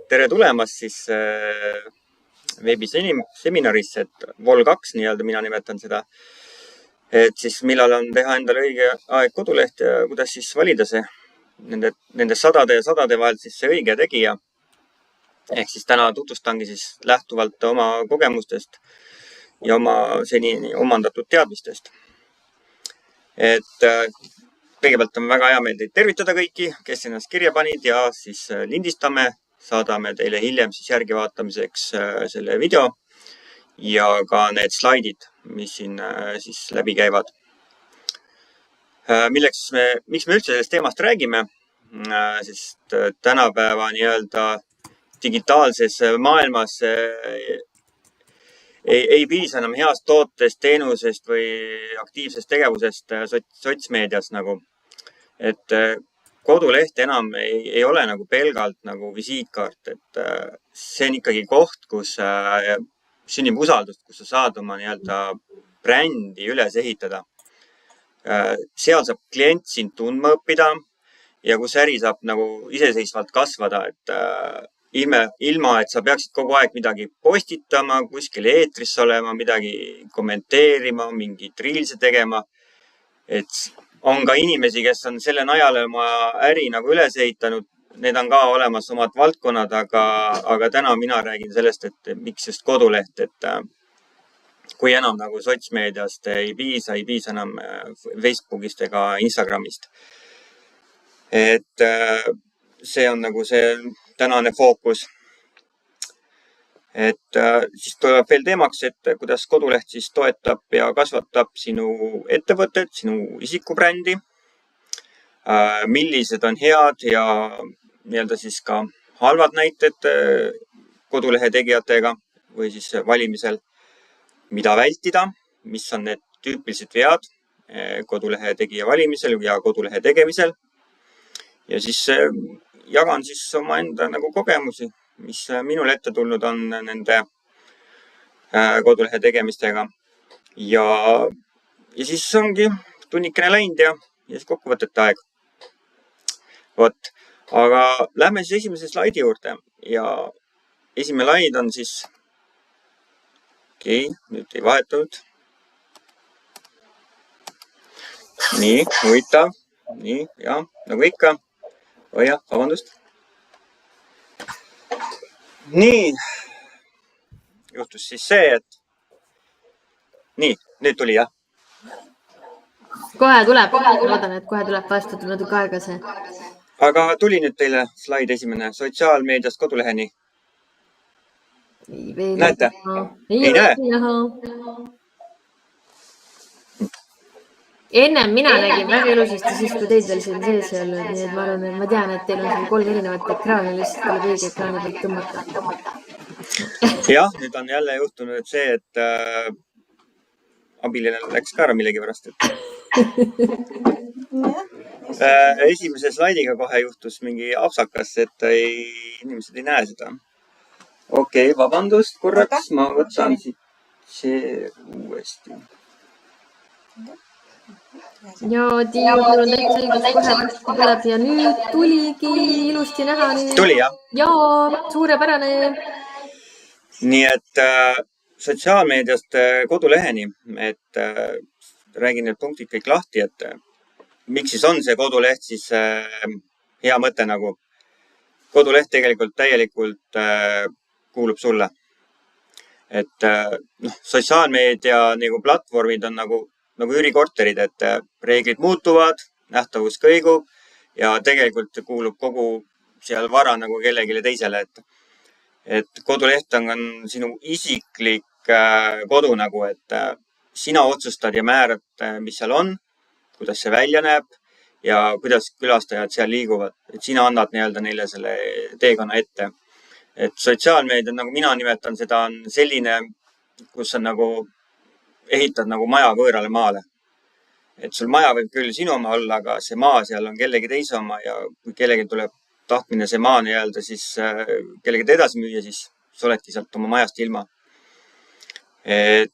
tere tulemast siis veebiseminarisse, et Vol2 nii-öelda mina nimetan seda. Et siis millal on teha endale õige aeg koduleht ja kuidas siis valida see nende sadade ja sadade vahel siis see õige tegija. Ehk siis täna tutvustangi siis lähtuvalt oma kogemustest ja oma senini omandatud teadmistest. Et kõigepealt on väga hea meel teid tervitada kõiki, kes ennast kirja panid ja siis lindistame, saadame teile hiljem siis järgivaatamiseks selle video ja ka need slaidid, mis siin siis läbi käivad. Miks me üldse sellest teemast räägime? Sest tänapäeva nii-öelda digitaalses maailmas ei piisa enam heast tootest, teenusest või aktiivsest tegevusest sotsmeedias nagu. Et koduleht enam ei ole nagu pelgalt nagu visiitkaart, et see on ikkagi koht, kus sünnib usaldust, kus sa saad oma nii-öelda brändi üles ehitada. Seal saab klient sind tundma õppida ja kus äri saab nagu iseseisvalt kasvada, et ilma, et sa peaksid kogu aeg midagi postitama, kuskil eetris olema, midagi kommenteerima, mingit reelse tegema. Et on ka inimesi, kes on selle najal oma äri nagu üles ehitanud. Need on ka olemas omad valdkonnad, aga täna mina räägin sellest, et miks just koduleht, et kui enam nagu sotsmeediast ei piisa enam Facebookist ega Instagramist. Et see on nagu see tänane fookus. Et siis tuleb veel teemaks, et kuidas koduleht siis toetab ja kasvatab sinu ettevõtet, sinu isikubrändi. Millised on head ja nii-öelda siis ka halvad näited kodulehe tegijatega või siis valimisel, mida vältida, mis on need tüüpilised vead kodulehe tegija valimisel ja kodulehe tegemisel. Ja siis jagan siis omaenda nagu kogemusi, mis minul ette tulnud on nende kodulehe tegemistega. Ja siis ongi tunnikene läinud ja siis kokkuvõtete aeg. Vot, aga lähme siis esimese slaidi juurde ja esimene slaid on siis, nüüd ei vahetunud. Nii, huvitav. Nii, jah, nagu ikka. Jah, vabandust. Nii, juhtus siis see, et nii, nüüd tuli jah. Kohe tuleb, loodan, et kohe tuleb vastu natuke aega see. Aga tuli nüüd teile slaid esimene sotsiaalmeediast koduleheni. Näete? Ei näe? Ennem mina nägin väga ilusasti siis, kui teid veel siin sees ei olnud, nii et ma arvan, et ma tean, et teil on siin 3 erinevat ekraani, lihtsalt tuleb õige ekraani pealt tõmmata. Jah, nüüd on jälle juhtunud see, et abiline läks ka ära millegi pärast. Esimese slaidiga kohe juhtus mingi apsakas, et inimesed ei näe seda. Okei, vabandust korraks, ma võtan siit see uuesti. Ja Tiiul on täitsa õigus kohe tuleb ja nüüd tuligi ilusti näha. Tuli jah? Jaa, suurepärane. Nii et sotsiaalmeediast koduleheni, et räägin need punktid kõik lahti, et miks siis on see koduleht siis hea mõte nagu. Koduleht tegelikult täielikult kuulub sulle. Et sotsiaalmeedia nagu platvormid on nagu üürikorterid, et reeglid muutuvad, nähtavus kõigub ja tegelikult kuulub kogu seal vara nagu kellelegi teisele. Et koduleht on sinu isiklik kodu nagu, et sina otsustad ja määrad, mis seal on, kuidas see välja näeb ja kuidas külastajad seal liiguvad. Et sina annad nii-öelda neile selle teekonna ette. Et sotsiaalmeedia, nagu mina nimetan, seda on selline, kus on nagu ehitad nagu maja võõrale maale. Et sul maja võib küll sinu oma olla, aga see maa seal on kellegi teise oma ja kui kellegi tuleb tahtmine see maa nii-öelda siis kellegi edasi müüa, siis sa oledki sealt oma majast ilma. Et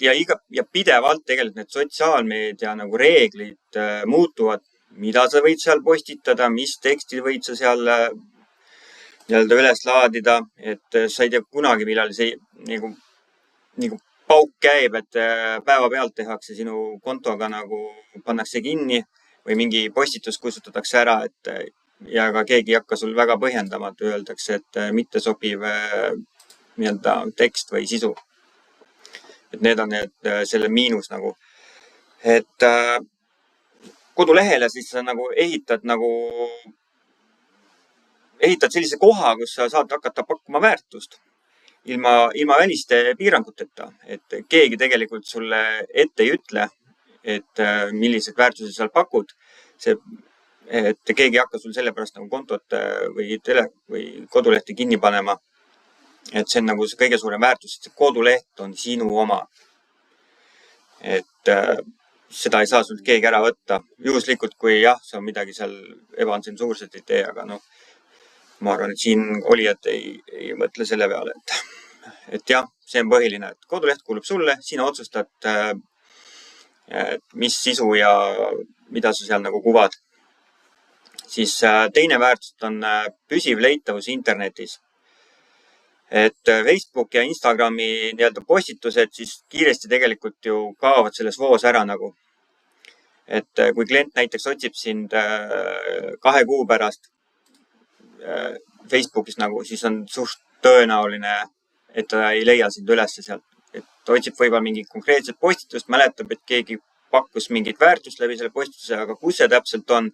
ja pidevalt tegelikult need sotsiaalmeedia nagu reeglid muutuvad mida sa võid seal postitada, mis teksti võid sa seal nii-öelda üles laadida, et sa ei tea kunagi, millal see nagu pauk käib, et päevapealt tehakse sinu kontoga nagu pannakse kinni või mingi postitus kustutatakse ära, et ja ka keegi ei hakka sul väga põhjendama, et öeldakse, et mitte sobiv nii-öelda tekst või sisu. Et need on selle miinus nagu, et kodulehele siis sa nagu ehitad sellise koha, kus sa saad hakata pakkuma väärtust ilma väliste piiranguteta, et keegi tegelikult sulle ette ei ütle, et milliseid väärtusi seal pakud. Et keegi ei hakka sul sellepärast nagu kontot või kodulehti kinni panema. Et see on nagu see kõige suurem väärtus, et see koduleht on sinu oma. Et seda ei saa sult keegi ära võtta. Juhuslikult, kui jah, sa midagi seal ebatsensuurset ei tee, aga noh, ma arvan, et siin olijad ei mõtle selle peale, et jah, see on põhiline, et koduleht kuulub sulle, sina otsustad, mis sisu ja mida sa seal nagu kuvad. Siis teine väärtus on püsiv leitavus internetis. Et Facebook ja Instagrami nii-öelda postitused siis kiiresti tegelikult ju kaovad selles voos ära nagu. Et kui klient näiteks otsib sind 2 kuu pärast Facebookis nagu, siis on suht tõenäoline, et ta ei leia sind üles sealt. Et ta otsib võib-olla mingi konkreetset postitust, mäletab, et keegi pakkus mingit väärtust läbi selle postituse, aga kus see täpselt on,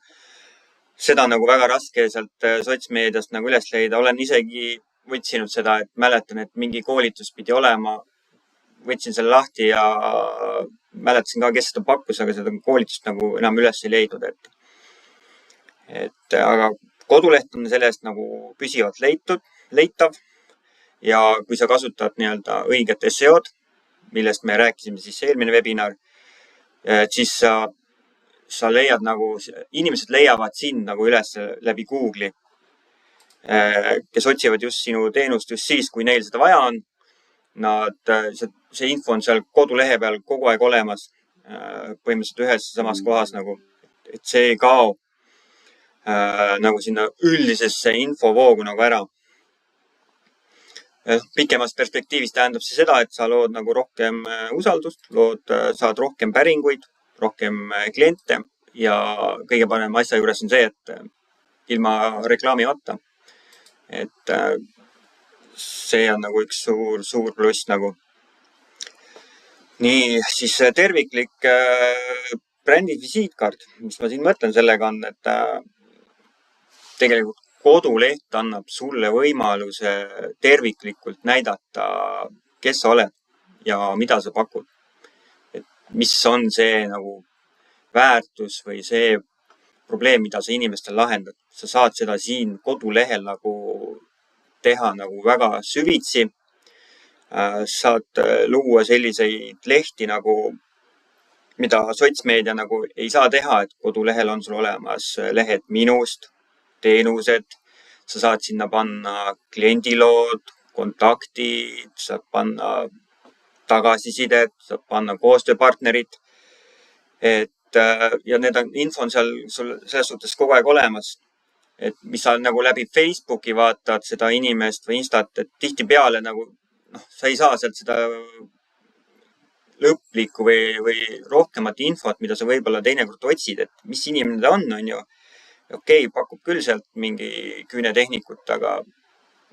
seda nagu väga raske sealt sotsmeediast nagu üles leida. Olen isegi võtsinud seda, et mäletan, et mingi koolitus pidi olema. Võtsin selle lahti ja mäletasin ka, kes seda pakkus, aga seda koolitust nagu enam üles ei leidnud. Aga koduleht on sellest nagu püsivalt leitav ja kui sa kasutad nii-öelda õiget SEO-d, millest me rääkisime siis eelmine webinar, siis sa leiad nagu, inimesed leiavad sind nagu üles läbi Google'i, kes otsivad just sinu teenust just siis, kui neil seda vaja on. See info on seal kodulehe peal kogu aeg olemas, põhimõtteliselt ühes samas kohas nagu, et see ei kao nagu sinna üldisesse infovoogu nagu ära. Pikemas perspektiivis tähendab see seda, et sa lood nagu rohkem usaldust, saad rohkem päringuid, rohkem kliente ja kõige parem asja juures on see, et ilma reklaamimata. Et see on nagu üks suur pluss nagu. Nii, siis terviklik brändi visiitkaart, mis ma siin mõtlen sellega on, et tegelikult koduleht annab sulle võimaluse terviklikult näidata, kes sa oled ja mida sa pakud. Et mis on see nagu väärtus või see probleem, mida sa inimestel lahendad. Sa saad seda siin kodulehel nagu teha nagu väga süvitsi. Saad luua selliseid lehti nagu, mida sotsmeedia nagu ei saa teha, et kodulehel on sul olemas lehed minust, teenused, sa saad sinna panna kliendilood, kontaktid, saad panna tagasisidet, saad panna koostööpartnerid. Ja need info on seal sul selles suhtes kogu aeg olemas. Et mis sa nagu läbi Facebooki vaatad seda inimest või Instat, et tihtipeale nagu, sa ei saa sealt seda lõplikku või rohkemat infot, mida sa võib-olla teinekord otsid, et mis inimene ta on ju. Okei, pakub küll sealt mingi küünetehnikut, aga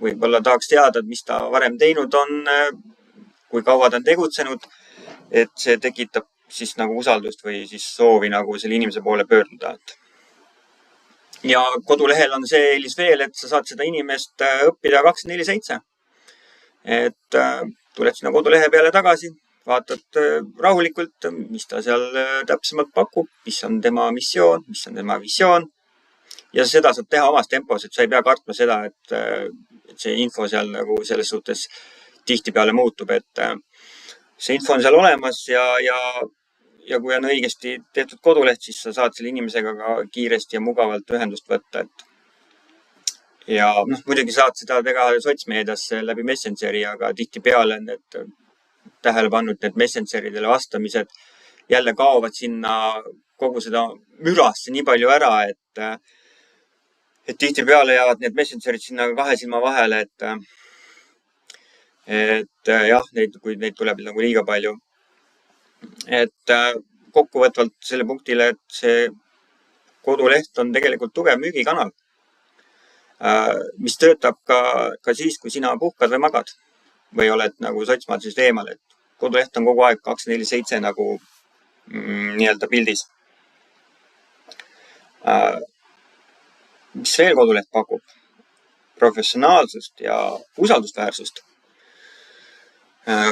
võib-olla tahaks teada, mis ta varem teinud on, kui kaua ta on tegutsenud, et see tekitab siis nagu usaldust või siis soovi nagu selle inimese poole pöörduda. Ja kodulehel on see eelis veel, et sa saad seda inimest õppida 24/7. Et tuled sinna kodulehe peale tagasi, vaatad rahulikult, mis ta seal täpsemalt pakub, mis on tema missioon, mis on tema visioon. Ja seda saab teha omas tempos, et sa ei pea kartma seda, et see info seal nagu selles suhtes tihtipeale muutub, et see info on seal olemas ja kui on õigesti tehtud koduleht, siis sa saad selle inimesega ka kiiresti ja mugavalt ühendust võtta. Ja muidugi saad seda teha sotsmeedias läbi Messengeri, aga tihtipeale tähele pannud need Messengeridele vastamised jälle kaovad sinna kogu seda mürasse nii palju ära, et tihtipeale jäävad need messengerid sinna kahe silma vahele, et jah, kui neid tuleb nagu liiga palju. Et kokkuvõtvalt selle punktile, et see koduleht on tegelikult tugev müügikanal, mis töötab ka siis, kui sina puhkad või magad või oled nagu sotsmaatusest eemal, et koduleht on kogu aeg 24/7 nagu nii-öelda pildis. Mis veel koduleht pakub? Professionaalsust ja usaldusväärsust.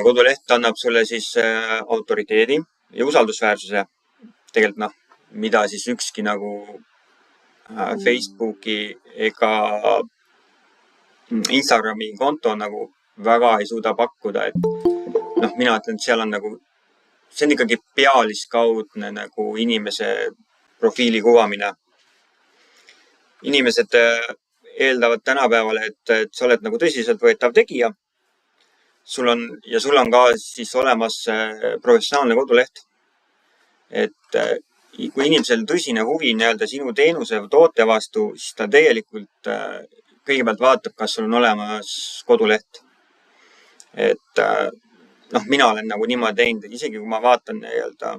Koduleht annab sulle siis autoriteedi ja usaldusväärsuse. Tegelikult mida siis ükski nagu Facebooki ega Instagrami konto nagu väga ei suuda pakkuda, et mina ütlen, et seal on nagu, see on ikkagi pealiskaudne nagu inimese profiili kuvamine. Inimesed eeldavad tänapäeval, et sa oled nagu tõsiseltvõetav tegija. Sul on ka siis olemas professionaalne koduleht. Et kui inimesel tõsine huvi nii-öelda sinu teenuse või toote vastu, siis ta tegelikult kõigepealt vaatab, kas sul on olemas koduleht. Et mina olen nagu niimoodi teinud, isegi kui ma vaatan nii-öelda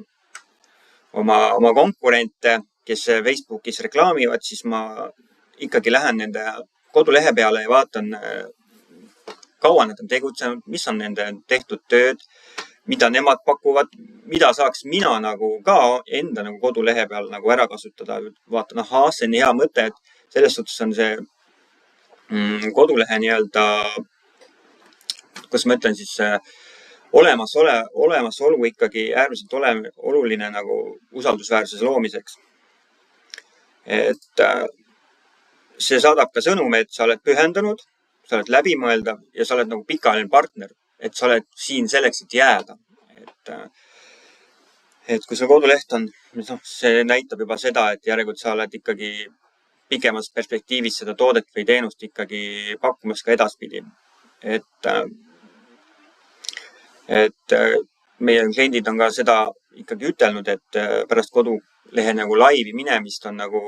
oma konkurente, kes Facebookis reklaamivad, siis ma ikkagi lähen nende kodulehe peale ja vaatan, kaua nad on tegutsenud, mis on nende tehtud tööd, mida nemad pakuvad, mida saaks mina nagu ka enda nagu kodulehe peal nagu ära kasutada. Vaatan, see on hea mõte, et selles suhtes on see kodulehe nii-öelda, kuidas ma ütlen siis, olemasolu ikkagi äärmiselt oluline nagu usaldusväärsuse loomiseks. Et see saadab ka sõnumi, et sa oled pühendunud, sa oled läbimõeldav ja sa oled nagu pikaajaline partner, et sa oled siin selleks, et jääda. Et kui sul koduleht on, see näitab juba seda, et järelikult sa oled ikkagi pikemas perspektiivis seda toodet või teenust ikkagi pakkumas ka edaspidi. Et meie kliendid on ka seda ikkagi ütelnud, et pärast kodulehe nagu laivi minemist on nagu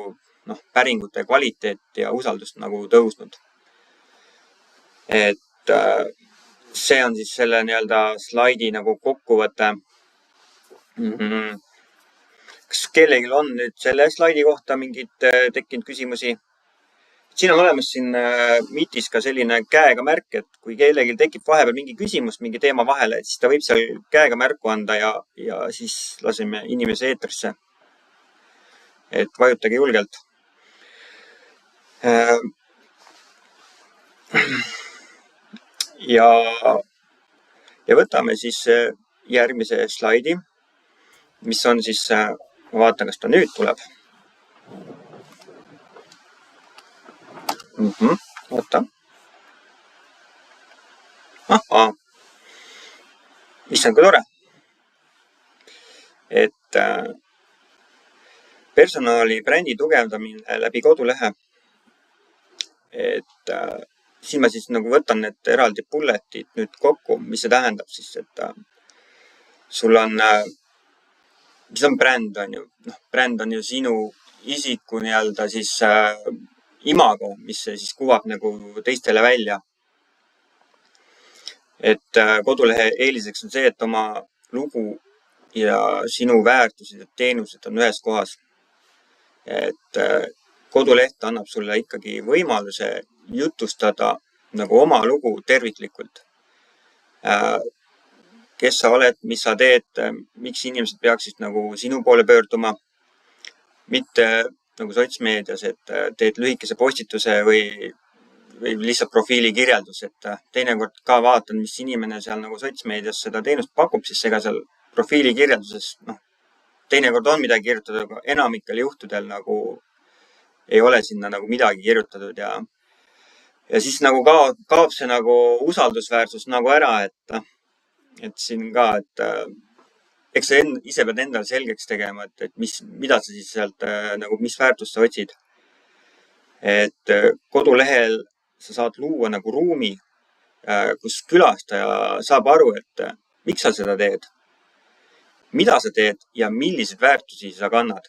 päringute kvaliteet ja usaldust nagu tõusnud. Et see on siis selle nii-öelda slaidi nagu kokkuvõte. Kas kellelgi on nüüd selle slaidi kohta mingid tekkinud küsimusi? Siin on olemas siin Meetis ka selline käega märk, et kui kellelgi tekib vahepeal mingi küsimus, mingi teema vahele, siis ta võib seal käega märku anda ja siis laseme inimese eetrisse. Et vajutage julgelt. Ja võtame siis järgmise slaidi, mis on siis, ma vaatan, kas ta nüüd tuleb. Oota. Issand, kui tore. Et personaali brändi tugevdamine läbi kodulehe. Et siin ma siis nagu võtan need eraldi bulletid nüüd kokku, mis see tähendab siis, et sul on, mis on bränd, on ju? Bränd on ju sinu isiku nii-öelda siis imago, mis siis kuvab nagu teistele välja. Et kodulehe eeliseks on see, et oma lugu ja sinu väärtused ja teenused on ühes kohas. Et koduleht annab sulle ikkagi võimaluse jutustada nagu oma lugu terviklikult. Kes sa oled, mis sa teed, miks inimesed peaksid nagu sinu poole pöörduma, mitte nagu sotsmeedias, et teed lühikese postituse või lihtsalt profiili kirjeldus, et teinekord ka vaatan, mis inimene seal nagu sotsmeedias seda teenust pakub, siis ega seal profiili kirjelduses, teinekord on midagi kirjutatud, aga enamikel juhtudel nagu ei ole sinna nagu midagi kirjutatud ja siis nagu kaob see nagu usaldusväärsus nagu ära, et siin ka, et eks sa ise pead endale selgeks tegema, et mida sa siis sealt nagu, mis väärtust sa otsid. Et kodulehel sa saad luua nagu ruumi, kus külastaja saab aru, et miks sa seda teed. mida sa teed ja milliseid väärtusi sa kannad.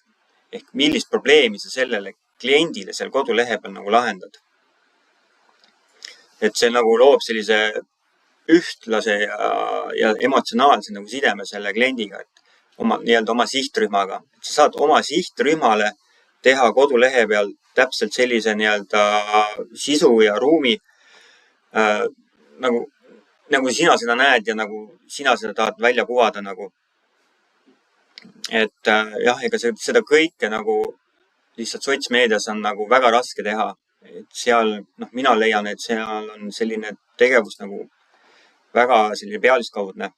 Ehk millist probleemi sa sellele kliendile seal kodulehe peal nagu lahendad. Et see nagu loob sellise ühtlase ja emotsionaalse nagu sideme selle kliendiga, et oma sihtrühmaga. Sa saad oma sihtrühmale teha kodulehe peal täpselt sellise sisu ja ruumi, nagu sina seda näed ja nagu sina seda tahad välja kuvada nagu. Et jah, ega seda kõike nagu lihtsalt sotsmeedias on nagu väga raske teha. Et seal, mina leian, et seal on selline tegevus nagu väga selline pealiskaudne,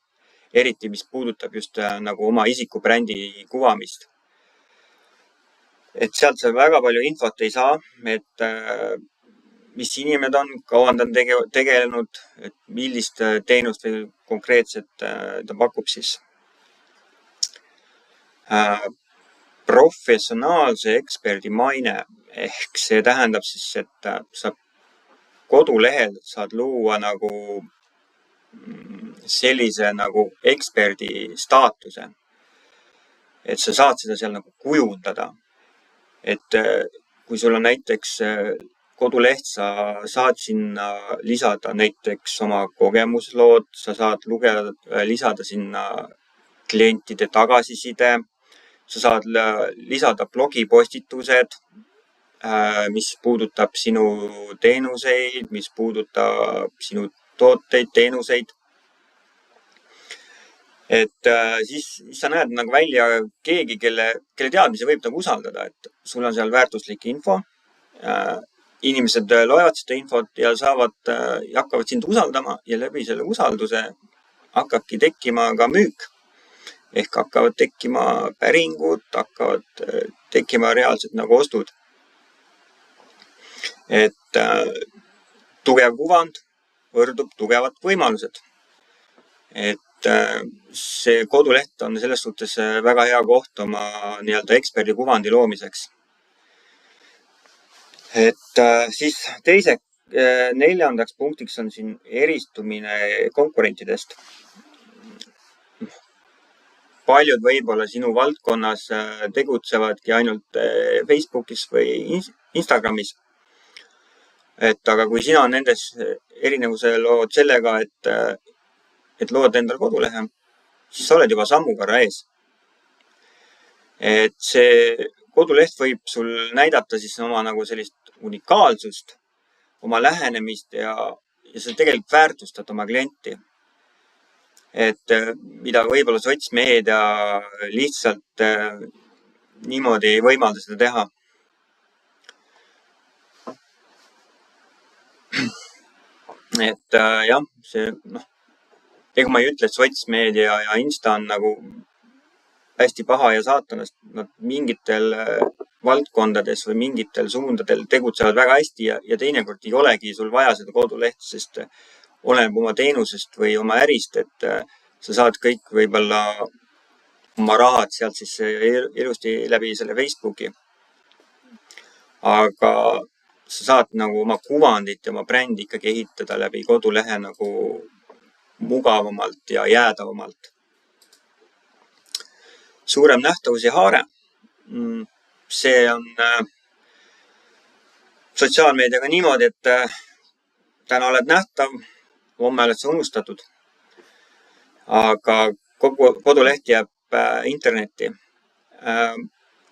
eriti mis puudutab just nagu oma isikubrändi kuvamist. Et sealt sa väga palju infot ei saa, et mis inimene on, kaua ta on tegelenud, et millist teenust või konkreetset ta pakub siis. Professionaalse eksperdi maine ehk see tähendab siis, et sa kodulehel saad luua nagu sellise nagu eksperdi staatuse. Et sa saad seda seal nagu kujundada. Et kui sul on näiteks koduleht, sa saad sinna lisada näiteks oma kogemuslood, sa saad lisada sinna klientide tagasiside, sa saad lisada blogipostitused, mis puudutab sinu teenuseid, mis puudutab sinu tooteid, teenuseid. Et siis sa näed nagu välja keegi, kelle teadmisi võib nagu usaldada, et sul on seal väärtuslik info. Inimesed loevad seda infot ja hakkavad sind usaldama ja läbi selle usalduse hakkabki tekkima ka müük. Ehk hakkavad tekkima päringud, hakkavad tekkima reaalselt nagu ostud. Et tugev kuvand võrdub tugevad võimalused. Et see koduleht on selles suhtes väga hea koht oma eksperdi kuvandi loomiseks. Et siis neljandaks punktiks on siin eristumine konkurentidest. Paljud võib-olla sinu valdkonnas tegutsevadki ainult Facebookis või Instagramis. Aga kui sina nendes erinevuse lood sellega, et lood endal kodulehe, siis sa oled juba sammukorra ees. Et see koduleht võib sul näidata siis oma nagu sellist unikaalsust, oma lähenemist ja sa tegelikult väärtustad oma klienti. Et mida võib-olla sotsmeedia lihtsalt niimoodi ei võimalda seda teha. Et jah, ega ma ei ütle, et sotsmeedia ja Insta on nagu hästi paha ja saatanast. Nad mingitel valdkondades või mingitel suundadel tegutsevad väga hästi ja teinekord ei olegi sul vaja seda kodulehte, sest oleneb oma teenusest või oma ärist, et sa saad kõik võib-olla oma rahad sealt siis ilusti läbi selle Facebooki. Aga sa saad nagu oma kuvandit ja oma brändi ikkagi ehitada läbi kodulehe nagu mugavamalt ja jäädavamalt. Suurem nähtavus ja haare. See on sotsiaalmeediaga niimoodi, et täna oled nähtav, homme oled sa unustatud. Aga koduleht jääb internetti.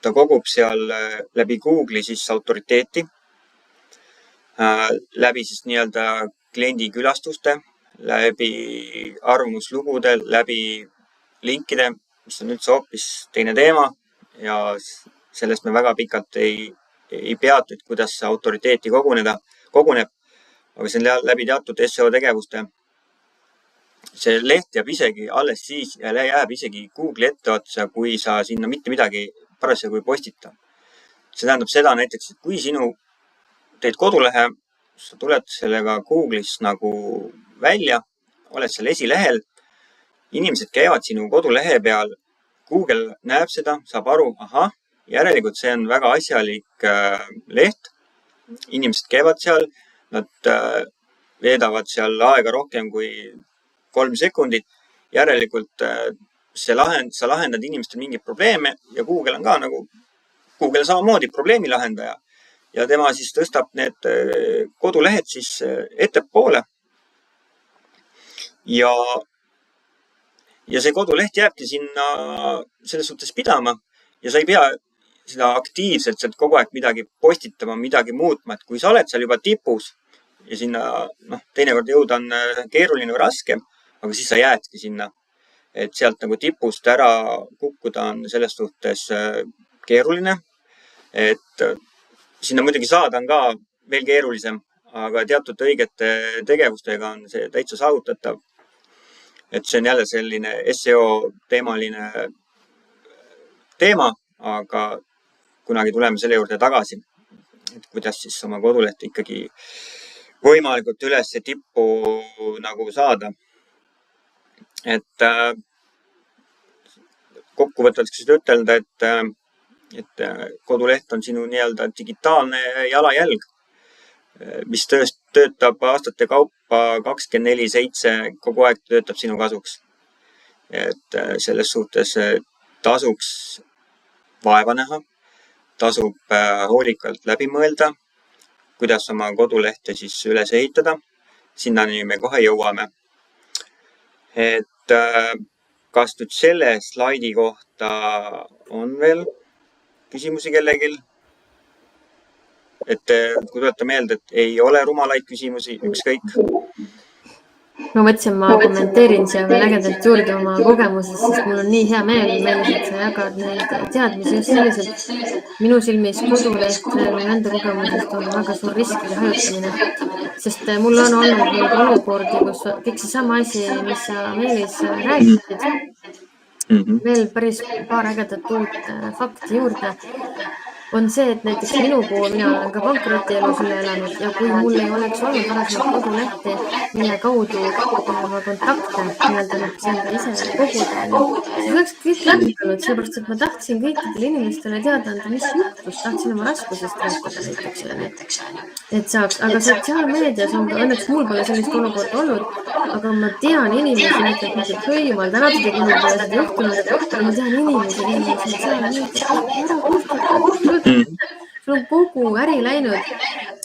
Ta kogub seal läbi Google'i siis autoriteeti, läbi siis kliendi külastuste, läbi arvamuslugude, läbi linkide, mis on üldse hoopis teine teema ja sellest me väga pikalt ei peatu, et kuidas see autoriteeti koguneb, aga see on läbi teatud SEO tegevuste. See leht jääb isegi alles siis ja jääb isegi Google'i etteotsa, kui sa sinna mitte midagi parasjagu ei postita. See tähendab seda näiteks, et kui sinu teed kodulehe, sa tuled sellega Google'is nagu välja, oled seal esilehel, inimesed käivad sinu kodulehe peal, Google näeb seda, saab aru, järelikult see on väga asjalik leht, inimesed käivad seal, nad veedavad seal aega rohkem kui 3 sekundit, järelikult sa lahendad inimestel mingeid probleeme ja Google on ka nagu, Google samamoodi probleemi lahendaja ja tema siis tõstab need kodulehed siis ettepoole. Ja see koduleht jääbki sinna selles suhtes pidama ja sa ei pea seda aktiivselt sealt kogu aeg midagi postitama, midagi muutma, et kui sa oled seal juba tipus ja sinna teinekord jõuda on keeruline või raske, aga siis sa jäädki sinna, et sealt nagu tipust ära kukkuda on selles suhtes keeruline, et sinna muidugi saada on ka veel keerulisem, aga teatud õigete tegevustega on see täitsa saavutatav. Et see on jälle selline SEO teemaline teema, aga kunagi tuleme selle juurde tagasi, et kuidas siis oma kodulehte ikkagi võimalikult üles tippu nagu saada. Et kokkuvõtvalt ütelda, et koduleht on sinu nii-öelda digitaalne jalajälg, mis töötab aastate kaupa 24/7, kogu aeg töötab sinu kasuks. Et selles suhtes tasuks vaeva näha, tasub hoolikalt läbi mõelda, kuidas oma kodulehte siis üles ehitada. Sinnani me kohe jõuame. Et kas nüüd selle slaidi kohta on veel küsimusi kellegil? Et kui tuleta meelde, et ei ole rumalaid küsimusi, ükskõik. Ma mõtlesin, ma kommenteerin siia veel ägedalt juurde oma kogemusest, sest mul on nii hea meel, et sa jagad neid teadmisi just selliselt. Minu silmis koduleht minu enda kogemusest on väga suur riskide hajutamine, sest mul on olnud neid olukordi, kus kõik see sama asi, mis sa Meelis rääkisid, veel päris paar ägedat uut fakti juurde, on see, et näiteks minu puhul, mina olen ka pankrotielus üle elanud ja kui mul ei oleks olnud varasemalt kodulehti, mille kaudu oma kontakte nii-öelda ise koguda, siis oleks kõik lõppenud, seepärast, et ma tahtsin kõikidele inimestele teada anda, mis juhtus, tahtsin oma raskusest rääkida näiteks, et saaks, aga sotsiaalmeedias on ka, õnneks mul pole sellist olukorda olnud, aga ma tean inimesi, näiteks, et hõi, jumal tänatud, et mul pole seda juhtunud, aga ma tean inimesi, kes on sotsiaalmeedias ära kustutatud. Sul on kogu äri läinud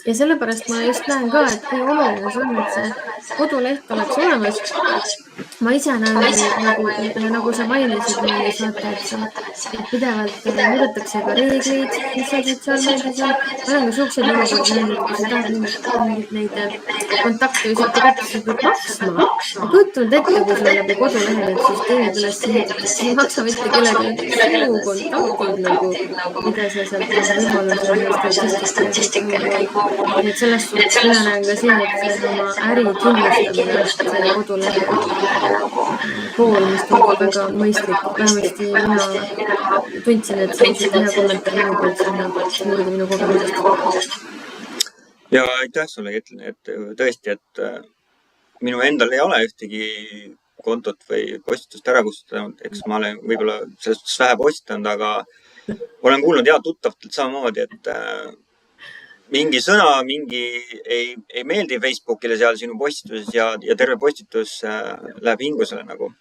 ja sellepärast ma just näen ka, et kui oluline see on, et see koduleht oleks olemas. Ma ise näen, nagu sa mainisid, et pidevalt muudetakse ka reegleid, mis on sotsiaalmeedias on. Ma olen ka suukseid olukordi näinud, kui sa tahad neid kontakte visata kätte, sa pead maksma. Ma kujutanud ette, kui sul läbi kodulehe need süsteemid üles ehitatakse, sa ei maksa mitte kellegi sinu kontaktid, mida sa sealt võimalusel nii et sellest suhtes mina näen ka siin, et see oma äri kindlustamine selle kodulehe pool, mis tundub väga mõistlik. Vähemasti mina tundsin, et see on hea kommentaar minu poolt juurde minu kogemusest. Ja aitäh sulle, ütlen, et tõesti, et minu endal ei ole ühtegi kontot või postitust ära kustutanud. Eks ma olen võib-olla selles suhtes vähe postitanud, aga olen kuulnud tuttavatelt samamoodi, et mingi sõna, ei meeldi Facebookile seal sinu postituses ja terve postitus läheb hingusele nagu.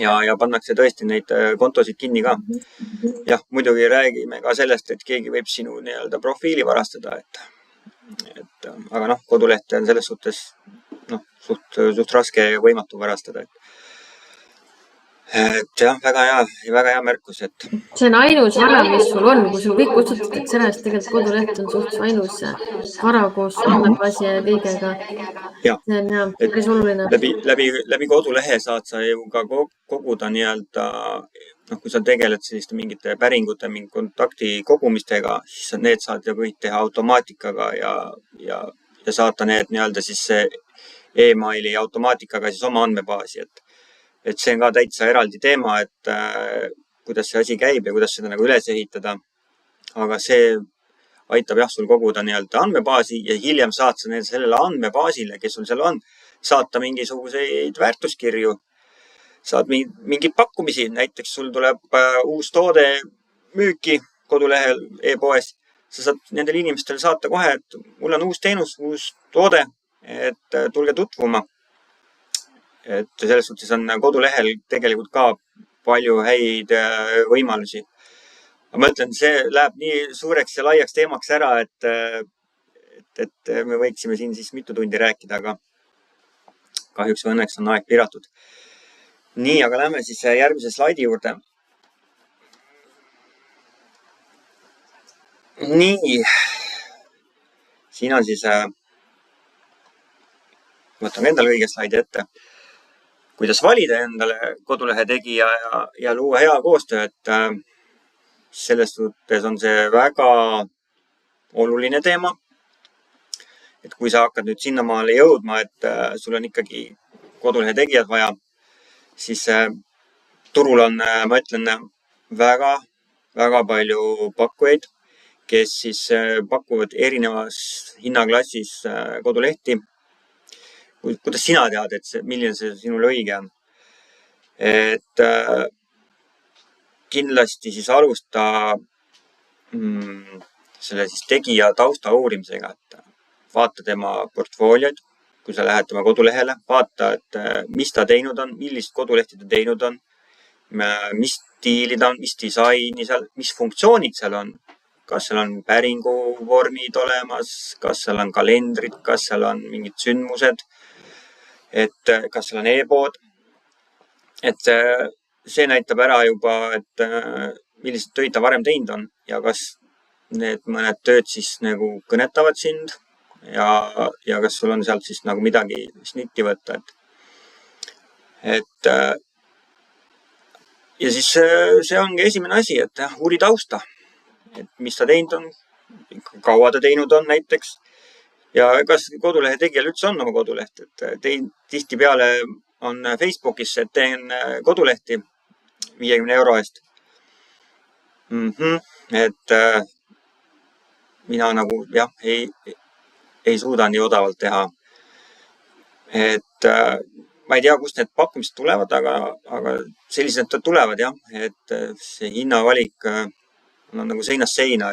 Ja pannakse tõesti neid kontosid kinni ka. Jah, muidugi räägime ka sellest, et keegi võib sinu nii-öelda profiili varastada, aga koduleht on selles suhtes suht raske ja võimatu varastada. Et jah, väga hea märkus, et see on ainus vara, mis sul on, kui sul kõik kustutatakse ära, siis tegelikult koduleht on suht ainus vara koos andmebaasi ja kõigega. Ja, see on päris oluline. Läbi kodulehe saad sa ju ka koguda nii-öelda, kui sa tegeled selliste mingite päringute, mingi kontakti kogumistega, siis need saad ju kõik teha automaatikaga ja saata need nii-öelda siis e-maili automaatikaga siis oma andmebaasi, et see on ka täitsa eraldi teema, et kuidas see asi käib ja kuidas seda nagu üles ehitada. Aga see aitab sul koguda nii-öelda andmebaasi ja hiljem saad sa sellele andmebaasile, kes sul seal on, saata mingisuguseid väärtuskirju. Saad mingeid pakkumisi, näiteks sul tuleb uus toode müüki kodulehel e-poes. Sa saad nendele inimestele saata kohe, et mul on uus teenus, uus toode, et tulge tutvuma. et selles suhtes on kodulehel tegelikult ka palju häid võimalusi. Ma mõtlen, see läheb nii suureks ja laiaks teemaks ära, et me võiksime siin siis mitu tundi rääkida, aga kahjuks või õnneks on aeg piiratud. Nii, aga lähme siis järgmise slaidi juurde. Nii, siin on siis, võtan endale õige slaidi ette, kuidas valida endale kodulehe tegija ja luua hea koostöö, et selles suhtes on see väga oluline teema. Et kui sa hakkad nüüd sinnamaale jõudma, et sul on ikkagi kodulehe tegijad vaja, siis turul on, ma ütlen, väga palju pakkujaid, kes siis pakuvad erinevas hinnaklassis kodulehti. Kuidas sina tead, et milline see sinule õige on? Et kindlasti siis alusta selle siis tegija tausta uurimisega, et vaata tema portfooliod, kui sa lähed tema kodulehele, vaata, et mis ta teinud on, millist kodulehti ta teinud on, mis stiili ta on, mis disaini seal, mis funktsioonid seal on, kas seal on päringuvormid olemas, kas seal on kalendrid, kas seal on mingid sündmused, et kas seal on e-pood. Et see näitab ära juba, et millised töid ta varem teinud on ja kas need mõned tööd siis nagu kõnetavad sind ja kas sul on sealt siis nagu midagi snitti võtta. Et ja siis see ongi esimene asi, et uuri tausta, et mis ta teinud on, kaua ta teinud on näiteks ja kas kodulehe tegijal üldse on oma koduleht, et tihtipeale on Facebookis, et teen kodulehti 50 € eest. Et mina nagu jah, ei suuda nii odavalt teha. Et ma ei tea, kust need pakkumised tulevad, aga sellised tulevad jah, et see hinnavalik on nagu seinast seina,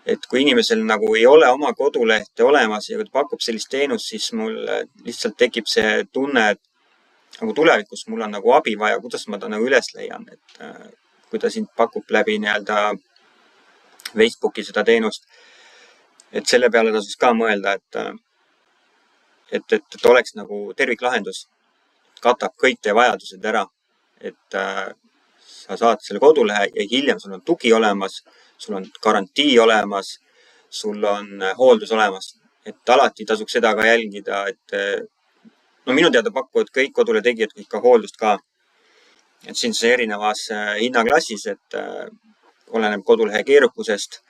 et kui inimesel nagu ei ole oma kodulehte olemas ja kui ta pakub sellist teenust, siis mul lihtsalt tekib see tunne, et nagu tulevikus mul on nagu abi vaja, kuidas ma ta nagu üles leian, et kui ta sind pakub läbi nii-öelda Facebooki seda teenust, et selle peale tasuks ka mõelda, et oleks nagu terviklahendus, katab kõik teie vajadused ära, et sa saad selle kodulehe ja hiljem sul on tugi olemas, sul on garantii olemas, sul on hooldus olemas, et alati tasuks seda ka jälgida, et no minu teada pakuvad kõik kodulehe tegijad ka hooldust ka. Et siin see erinevas hinnaklassis, et oleneb kodulehe keerukusest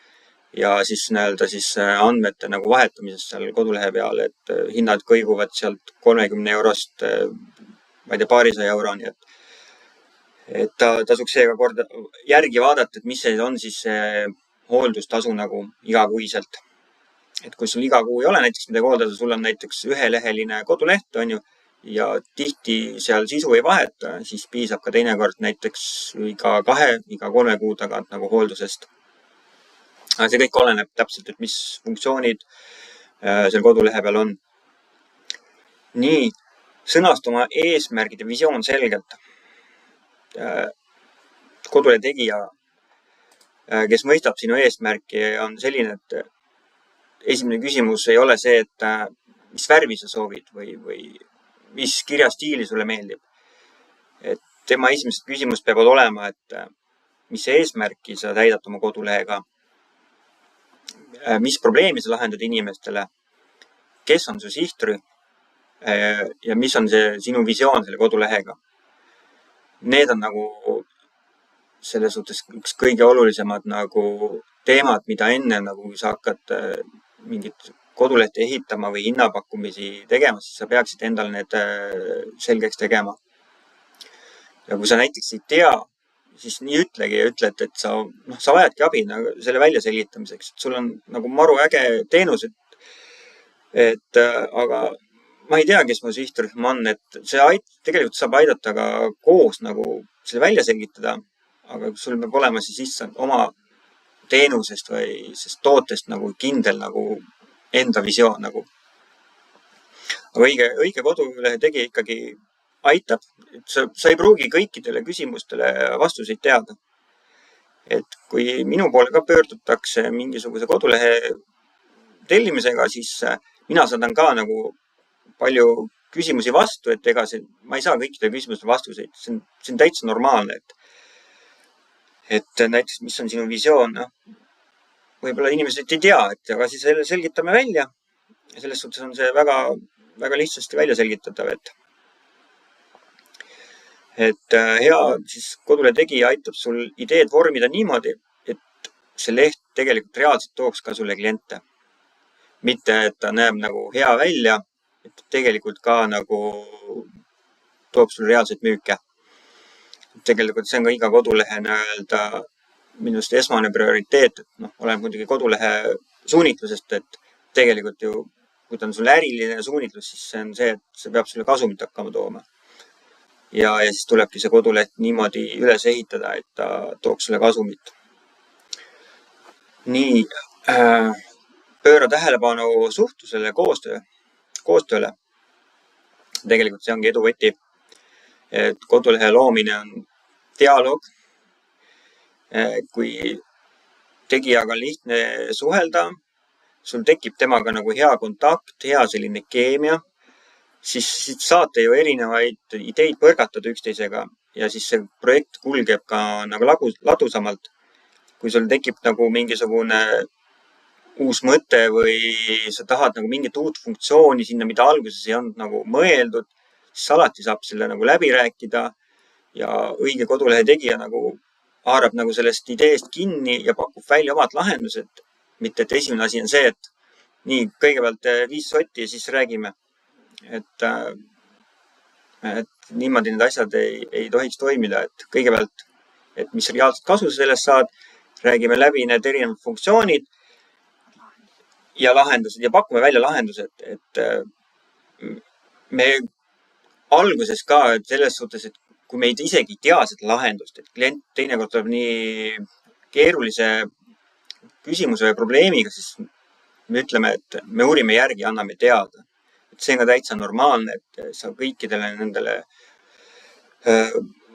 ja siis näelda siis andmete nagu vahetamisest seal kodulehe peal, et hinnad kõiguvad sealt 30 €-st, ma ei tea, paarisaja euroni, et tasuks seega korda järgi vaadata, et mis see on siis hooldustasu nagu igakuiselt. Et kui sul iga kuu ei ole näiteks midagi hooldada, sul on näiteks üheleheline koduleht, on ju, ja tihti seal sisu ei vaheta, siis piisab ka teinekord näiteks iga 3 kuu tagant nagu hooldusest. Aga see kõik oleneb täpselt, et mis funktsioonid seal kodulehe peal on. Nii, sõnasta oma eesmärgid ja visioon selgelt. Kodulehe tegija, kes mõistab sinu eesmärki, on selline, et esimene küsimus ei ole see, et mis värvi sa soovid või mis kirjastiili sulle meeldib. Et tema esimesed küsimused peavad olema, et mis eesmärki sa täidad oma kodulehega, mis probleemi sa lahendad inimestele, kes on su sihtrühm ja mis on see sinu visioon selle kodulehega. Need on nagu selles suhtes üks kõige olulisemad nagu teemad, mida enne nagu sa hakkad mingit kodulehte ehitama või hinnapakkumisi tegema, siis sa peaksid endale need selgeks tegema. Ja kui sa näiteks ei tea, siis nii ütlegi ja ütled, et sa vajadki abi selle välja selgitamiseks. Sul on nagu maru äge teenus, aga ma ei tea, kes mu sihtrühm on, et see tegelikult saab aidata ka koos nagu selle välja selgitada, aga sul peab olema siis lihtsalt oma teenusest või sest tootest nagu kindel nagu enda visioon nagu. Aga õige kodulehe tegija ikkagi aitab, et sa ei pruugi kõikidele küsimustele vastuseid teada. Et kui minu poole ka pöördutakse mingisuguse kodulehe tellimisega, siis mina saadan ka nagu palju küsimusi vastu, et ma ei saa kõikidele küsimustele vastuseid. See on täitsa normaalne, et näiteks, mis on sinu visioon, võib-olla inimesed ei tea, aga siis selgitame välja. Ja selles suhtes on see väga, väga lihtsasti välja selgitatav, et hea siis kodulehe tegija aitab sul ideed vormida niimoodi, et see leht tegelikult reaalselt tooks ka sulle kliente. Mitte, et ta näeb nagu hea välja, et tegelikult ka nagu toob sulle reaalselt müüke. Tegelikult see on ka iga kodulehe minu arust esmane prioriteet, et olen muidugi kodulehe suunitlusest, et tegelikult ju, kui ta on sulle äriline suunitlus, siis see on see, et see peab sulle kasumit hakkama tooma. Ja siis tulebki see koduleht niimoodi üles ehitada, et ta tooks sulle kasumit. Nii, pööra tähelepanu suhtlusele, koostööle. Tegelikult see ongi edu võti. Et kodulehe loomine on dialoog. Kui tegijaga on lihtne suhelda, sul tekib temaga nagu hea kontakt, hea selline keemia, siis saate ju erinevaid ideid põrgatada üksteisega ja siis see projekt kulgeb ka nagu ladusamalt. Kui sul tekib nagu mingisugune uus mõte või sa tahad nagu mingit uut funktsiooni sinna, mida alguses ei olnud nagu mõeldud, siis alati saab selle nagu läbi rääkida ja õige kodulehe tegija nagu haarab nagu sellest ideest kinni ja pakub välja omad lahendused. Mitte, et esimene asi on see, et nii, kõigepealt 5 sotti ja siis räägime. Et niimoodi need asjad ei tohiks toimida, et kõigepealt, et mis reaalselt kasu sellest saad, räägime läbi need erinevad funktsioonid ja lahendused ja pakume välja lahendused, et me alguses ka selles suhtes, et kui me isegi ei tea seda lahendust, et klient teinekord tuleb nii keerulise küsimuse või probleemiga, siis me ütleme, et me uurime järgi, anname teada. Et see on ka täitsa normaalne, et sa kõikidele nendele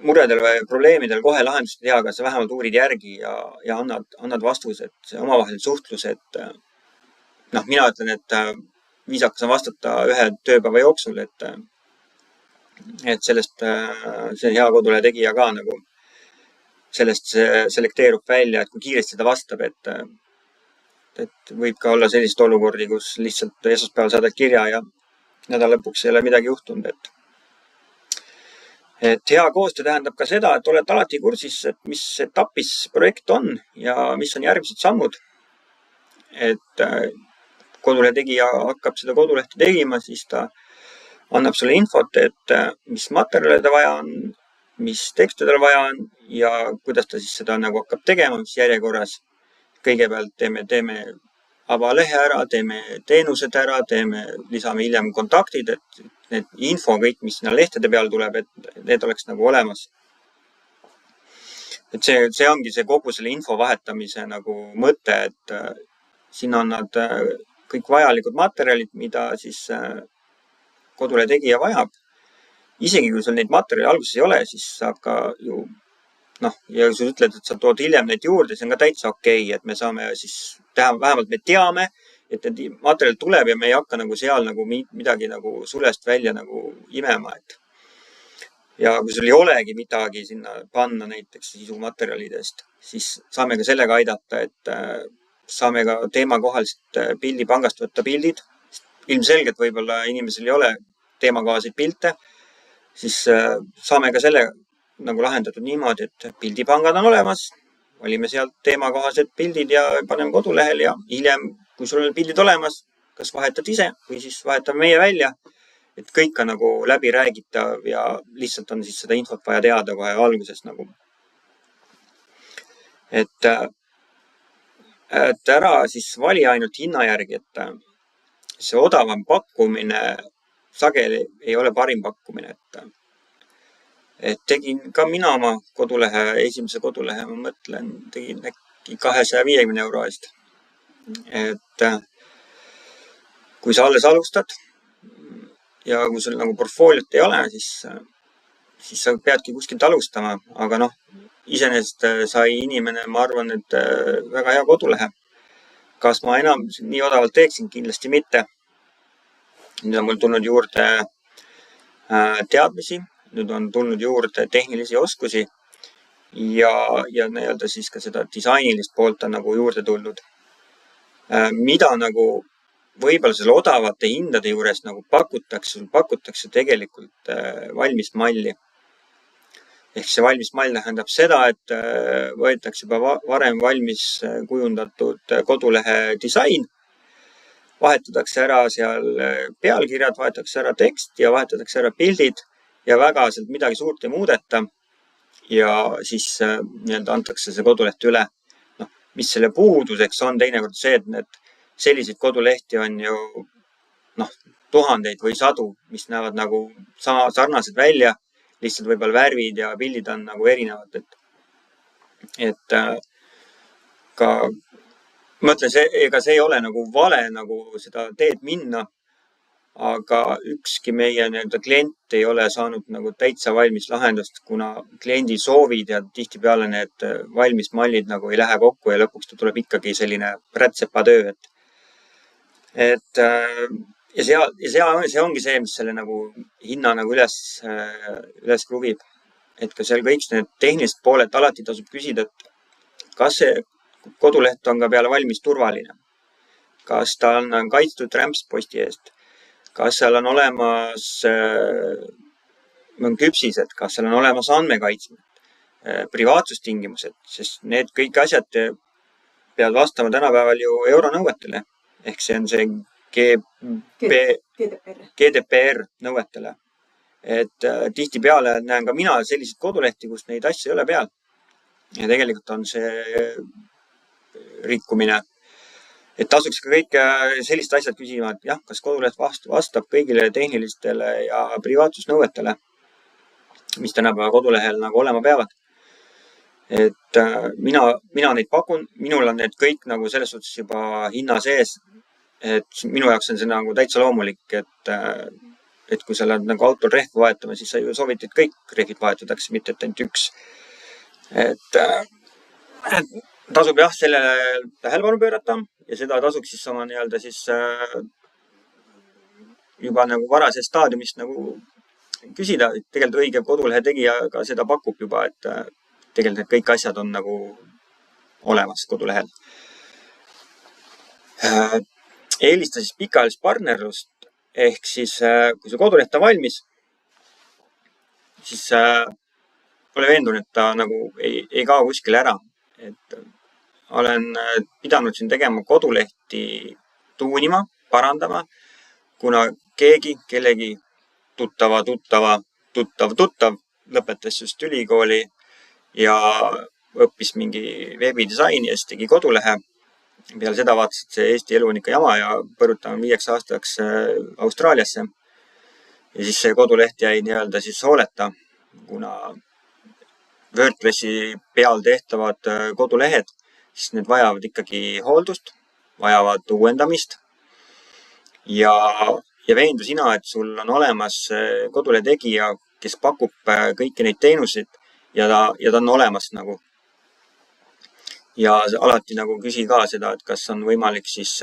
muredele või probleemidele kohe lahendust ei tea, aga sa vähemalt uurid järgi ja annad vastused, see omavaheline suhtlus, et mina ütlen, et viisakas on vastata 1 tööpäeva jooksul, et sellest see hea kodulehe tegija ka nagu sellest selekteerub välja, et kui kiiresti ta vastab, et võib ka olla selliseid olukordi, kus lihtsalt esmaspäeval saadad kirja ja nädala lõpuks ei ole midagi juhtunud, et hea koostöö tähendab ka seda, et oled alati kursis, et mis etapis projekt on ja mis on järgmised sammud. Et kodulehe tegija hakkab seda kodulehte tegima, siis ta annab sulle infot, et mis materjale ta vaja on, mis tekste tal vaja on ja kuidas ta siis seda nagu hakkab tegema, mis järjekorras. Kõigepealt teeme avalehe ära, teeme teenused ära, lisame hiljem kontaktid, et need info kõik, mis sinna lehtede peal tuleb, et need oleks nagu olemas. Et see ongi see kogu selle info vahetamise nagu mõte, et siin on nad kõik vajalikud materjalid, mida siis kodulehe tegija vajab. Isegi kui sul neid materjali alguses ei ole, siis saab ka ju, ja kui sa ütled, et sa tood hiljem neid juurde, see on ka täitsa okei, et me saame siis teha, vähemalt me teame, et need materjal tuleb ja me ei hakka nagu seal nagu midagi nagu sulest välja nagu imema, ja kui sul ei olegi midagi sinna panna näiteks sisumaterjalidest, siis saame ka sellega aidata, et saame ka teemakohaliselt pildipangast võtta pildid. Ilmselgelt võib-olla inimesel ei ole teemakohaseid pilte, siis saame ka selle nagu lahendatud niimoodi, et pildipangad on olemas, valime sealt teemakohased pildid ja paneme kodulehel ja hiljem, kui sul on pildid olemas, kas vahetad ise või siis vahetame meie välja, et kõik on nagu läbi räägitav ja lihtsalt on siis seda infot vaja teada kohe alguses nagu. Et ära siis vali ainult hinna järgi, et see odavam pakkumine sageli ei ole parim pakkumine, et tegin ka mina oma kodulehe, esimese kodulehe, ma mõtlen, tegin äkki 250 € eest. Et kui sa alles alustad ja kui sul nagu portfooliot ei ole, siis siis sa peadki kuskilt alustama, aga noh, iseenesest sai inimene, ma arvan, et väga hea kodulehe. Kas ma enam nii odavalt teeksin? Kindlasti mitte. Nüüd on mul tulnud juurde teadmisi, nüüd on tulnud juurde tehnilisi oskusi ja nii-öelda siis ka seda disainilist poolt on nagu juurde tulnud. Mida nagu võib-olla selle odavate hindade juures nagu pakutakse tegelikult valmist malli. Ehk see valmis mall tähendab seda, et võetakse juba varem valmis kujundatud kodulehe disain, vahetatakse ära seal pealkirjad, vahetatakse ära tekst ja vahetatakse ära pildid ja väga sealt midagi suurt ei muudeta. Ja siis nii-öelda antakse see koduleht üle. No, mis selle puuduseks on teinekord see, et need selliseid kodulehti on ju tuhandeid või sadu, mis näevad nagu sarnased välja. Lihtsalt võib-olla värvid ja pildid on nagu erinevad, et ka mõtlen, ega see ei ole nagu vale nagu seda teed minna, aga ükski meie nii-öelda klient ei ole saanud nagu täitsa valmis lahendust, kuna kliendi soovid ja tihtipeale need valmis mallid nagu ei lähe kokku ja lõpuks ta tuleb ikkagi selline rätsepatöö, ja see ongi see, mis selle nagu hinna nagu üles kruvib. Et ka seal kõik need tehnilised pooled alati tasub küsida, et kas see koduleht on ka peale valmis turvaline. Kas ta on kaitstud rämpsposti eest. Kas seal on olemas küpsised, kas seal on olemas andmekaitsmed, privaatsustingimused, sest need kõik asjad peavad vastama tänapäeval ju euronõuetele. Ehk see on see GDPR nõuetele. Et tihtipeale näen ka mina selliseid kodulehti, kus neid asju ei ole peal. Ja tegelikult on see rikkumine. Et tasuks ka kõik sellised asjad küsima, et jah, kas koduleht vastab kõigile tehnilistele ja privaatsusnõuetele, mis tänapäeva kodulehel nagu olema peavad. Et mina neid pakun, minul on need kõik nagu selles suhtes juba hinna sees. Et minu jaoks on see nagu täitsa loomulik, et kui sa oled nagu autol rehvi vahetama, siis sa ju soovitid kõik rehvid vahetatakse, mitte et ainult üks. Et tasub jah sellele tähelepanu pöörata ja seda tasuks siis sama nii-öelda siis juba nagu varases staadiumist nagu küsida. Tegelikult õige kodulehe tegija ka seda pakub juba, et tegelikult need kõik asjad on nagu olemas kodulehel. Eelista siis pikaajalist partnerlust, ehk siis kui see koduleht on valmis, siis ole veendunud, et ta nagu ei kao kuskile ära. Et olen pidanud siin tegema kodulehti tuunima, parandama, kuna kellegi tuttav lõpetas just ülikooli ja õppis mingi veebidisaini ja siis tegi kodulehe. Peale seda vaatas, et see Eesti elu on ikka jama ja põrutame 5 aastaks Austraaliasse. Ja siis see koduleht jäi nii-öelda siis hooleta, kuna WordPressi peal tehtavad kodulehed, siis need vajavad ikkagi hooldust, vajavad uuendamist. Ja veendu sina, et sul on olemas kodulehe tegija, kes pakub kõiki neid teenuseid ja ta on olemas nagu. Ja alati nagu küsi ka seda, et kas on võimalik siis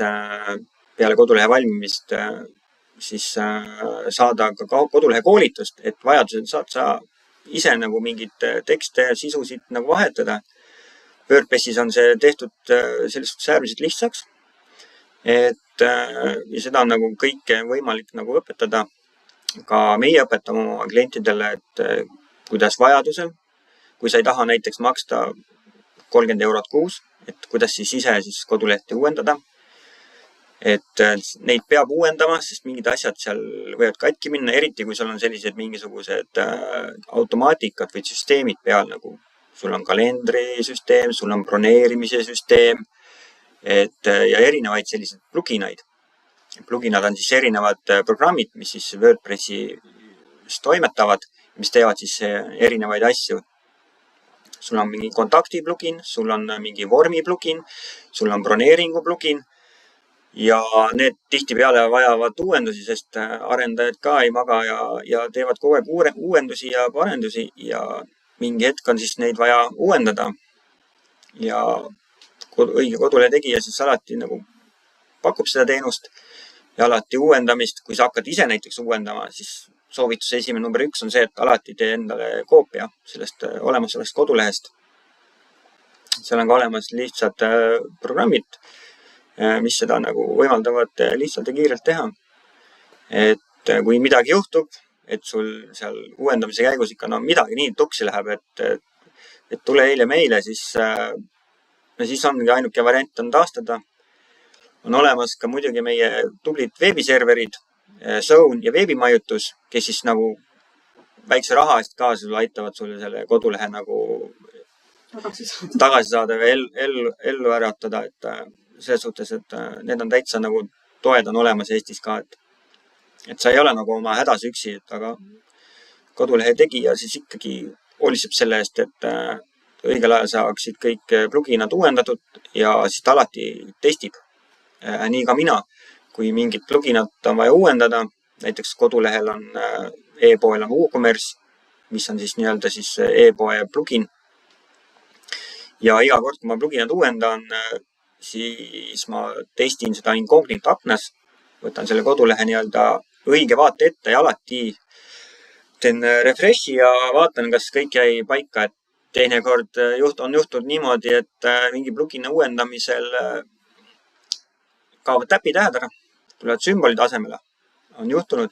peale kodulehe valmimist siis saada ka kodulehe koolitust, et vajadusel saad sa ise nagu mingid tekste ja sisusid nagu vahetada. WordPressis on see tehtud sellest äärmiselt lihtsaks, ja seda on nagu kõike võimalik nagu õpetada. Ka meie õpetame oma klientidele, et kuidas vajadusel, kui sa ei taha näiteks maksta 30 € kuus, et kuidas siis ise siis kodulehti uuendada. Et neid peab uuendama, sest mingid asjad seal võivad katki minna, eriti kui sul on sellised mingisugused automaatikad või süsteemid peal, nagu sul on kalendrisüsteem, sul on broneerimise süsteem, ja erinevaid selliseid pluginaid. Pluginad on siis erinevad programmid, mis siis WordPressis toimetavad, mis teevad siis erinevaid asju. Sul on mingi kontakti plugin, sul on mingi vormi plugin, sul on broneeringu plugin ja need tihtipeale vajavad uuendusi, sest arendajad ka ei maga ja teevad kogu aeg uuendusi ja parendusi ja mingi hetk on siis neid vaja uuendada. Ja õige kodulehe tegija siis alati nagu pakub seda teenust ja alati uuendamist. Kui sa hakkad ise näiteks uuendama, siis soovituse esimene number 1 on see, et alati tee endale koopia sellest olemasolevast kodulehest. Seal on ka olemas lihtsad programmid, mis seda nagu võimaldavad lihtsalt ja kiirelt teha. Et kui midagi juhtub, et sul seal uuendamise käigus ikka midagi nii tuksi läheb, et tule eile meile, siis ongi ainuke variant on taastada. On olemas ka muidugi meie tublid veebiserverid, Zone ja veebimajutus, kes siis nagu väikse raha eest ka sulle aitavad sulle selle kodulehe nagu tagasi saada ja ellu äratada. Et selles suhtes, et need on täitsa nagu toed on olemas Eestis ka, et sa ei ole nagu oma hädas üksi, aga kodulehe tegija siis ikkagi hooliseb selle eest, et õigel ajal saaksid kõik pluginad uuendatud ja siis ta alati testib. Nii ka mina, kui mingit pluginat on vaja uuendada, näiteks kodulehel on e-poel on WooCommerce, mis on siis nii-öelda siis e-poe plugin. Ja iga kord, kui ma pluginat uuendan, siis ma testin seda incognito aknas, võtan selle kodulehe nii-öelda õige vaate ette ja alati teen refreshi ja vaatan, kas kõik jäi paika. Et teinekord on juhtunud niimoodi, et mingi plugina uuendamisel kaovad täpitähed ära, tulevad sümbolid asemele, on juhtunud.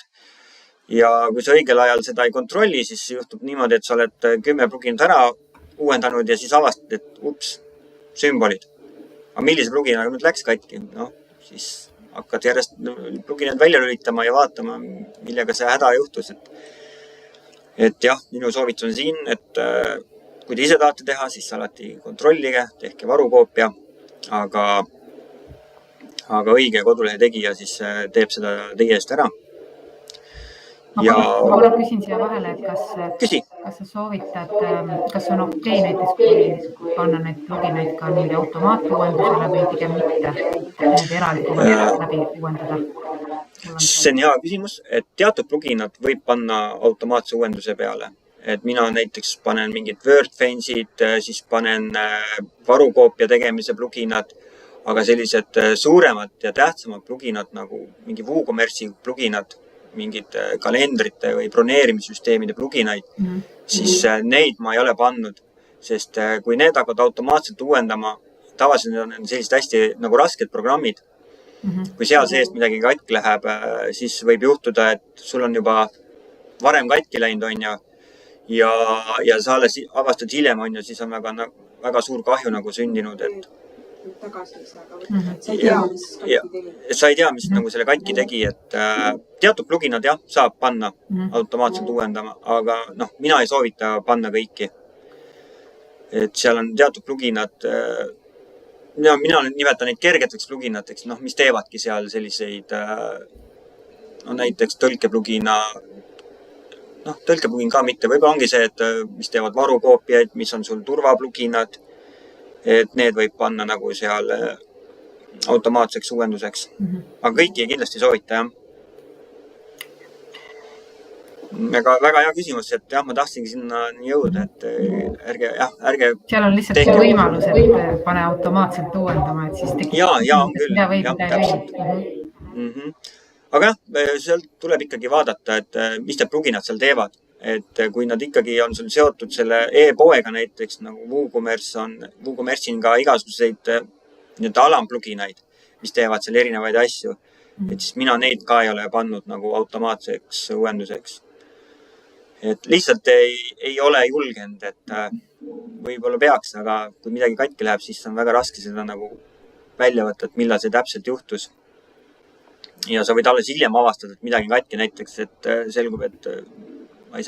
Ja kui sa õigel ajal seda ei kontrolli, siis juhtub niimoodi, et sa oled 10 pluginat ära uuendanud ja siis avastad, et ups, sümbolid. Aga millise pluginaga nüüd läks katki? Siis hakkad järjest pluginad välja lülitama ja vaatama, millega see häda juhtus. Et jah, minu soovitus on siin, et kui te ise tahate teha, siis alati kontrollige, tehke varukoopia, aga õige kodulehe tegija siis teeb seda teie eest ära. Ma küsin siia vahele, et kas sa soovitad, kas on okei näiteks kui panna need pluginaid ka niimoodi automaatuuendusele või pigem mitte, need eraldi läbi uuendada? See on hea küsimus, et teatud pluginad võib panna automaatse uuenduse peale. Et mina näiteks panen mingid WordFence'id, siis panen varukoopia tegemise pluginad, aga sellised suuremad ja tähtsamad pluginad nagu mingi WooCommerce'i pluginad, mingid kalendrite või broneerimissüsteemide pluginaid, siis neid ma ei ole pannud, sest kui need hakkavad automaatselt uuendama, tavaliselt on sellised hästi nagu rasked programmid. Kui seal seest midagi katki läheb, siis võib juhtuda, et sul on juba varem katki läinud, on ja sa alles avastad hiljem, on siis on väga suur kahju nagu sündinud, et sa ei tea, mis nagu selle katki tegi, et teatud pluginad jah, saab panna automaatselt uuendama, aga mina ei soovita panna kõiki. Et seal on teatud pluginad, mina nimetan neid kergeteks pluginateks, mis teevadki seal selliseid, näiteks tõlkeplugina, tõlkeplugin ka mitte, võib-olla ongi see, et mis teevad varukoopiaid, mis on sul turvapluginad, et need võib panna nagu seal automaatseks uuenduseks. Aga kõiki kindlasti soovita, jah. Väga hea küsimus, et jah, ma tahtsingi sinna jõuda, et ärge... Seal on lihtsalt see võimalus, et pane automaatselt uuendama, et siis tekib... Ja on küll, jah, täpselt. Aga jah, seal tuleb ikkagi vaadata, et mis te pluginad seal teevad. Et kui nad ikkagi on sul seotud selle e-poega näiteks, nagu WooCommerce'i on ka igasuguseid alampluginaid, mis teevad seal erinevaid asju. Et siis mina neid ka ei ole pannud nagu automaatseks uuenduseks. Et lihtsalt ei ole julgenud, et võib-olla peaks, aga kui midagi katki läheb, siis on väga raske seda nagu välja võtta, et millal see täpselt juhtus. Ja sa võid alles hiljem avastada, et midagi katki näiteks, et selgub, et ei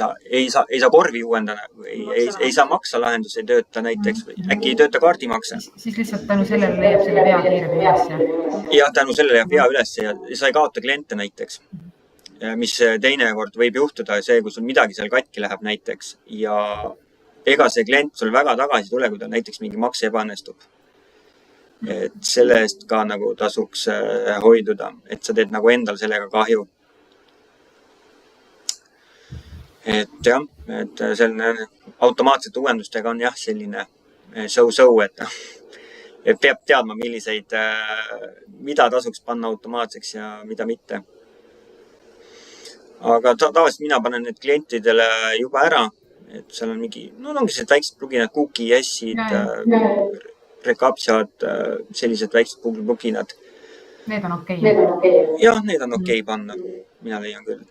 saa korvi uuendada, ei saa maksalahendus ei tööta näiteks või äkki ei tööta kaardimakse. Siis lihtsalt tänu sellele leiab selle vea kiiremini üles. Ja tänu sellele leiab vea üles ja sa ei kaota kliente näiteks, mis teinekord võib juhtuda see, kui sul midagi seal katki läheb näiteks ja ega see klient sul väga tagasi tule, kui ta näiteks mingi makse ebaõnnestub. et selle eest ka nagu tasuks hoiduda, et sa teed nagu endal sellega kahju. Et jah, et selline automaatsete uuendustega on jah selline so-so, et peab teadma, mida tasuks panna automaatseks ja mida mitte. Aga tavaliselt mina panen need klientidele juba ära, et seal on mingi, ongi sellised väiksed pluginad, QoS-id, recaptchad, sellised väiksed pluginad. Need on okei. Jah, need on okei panna, mina leian küll.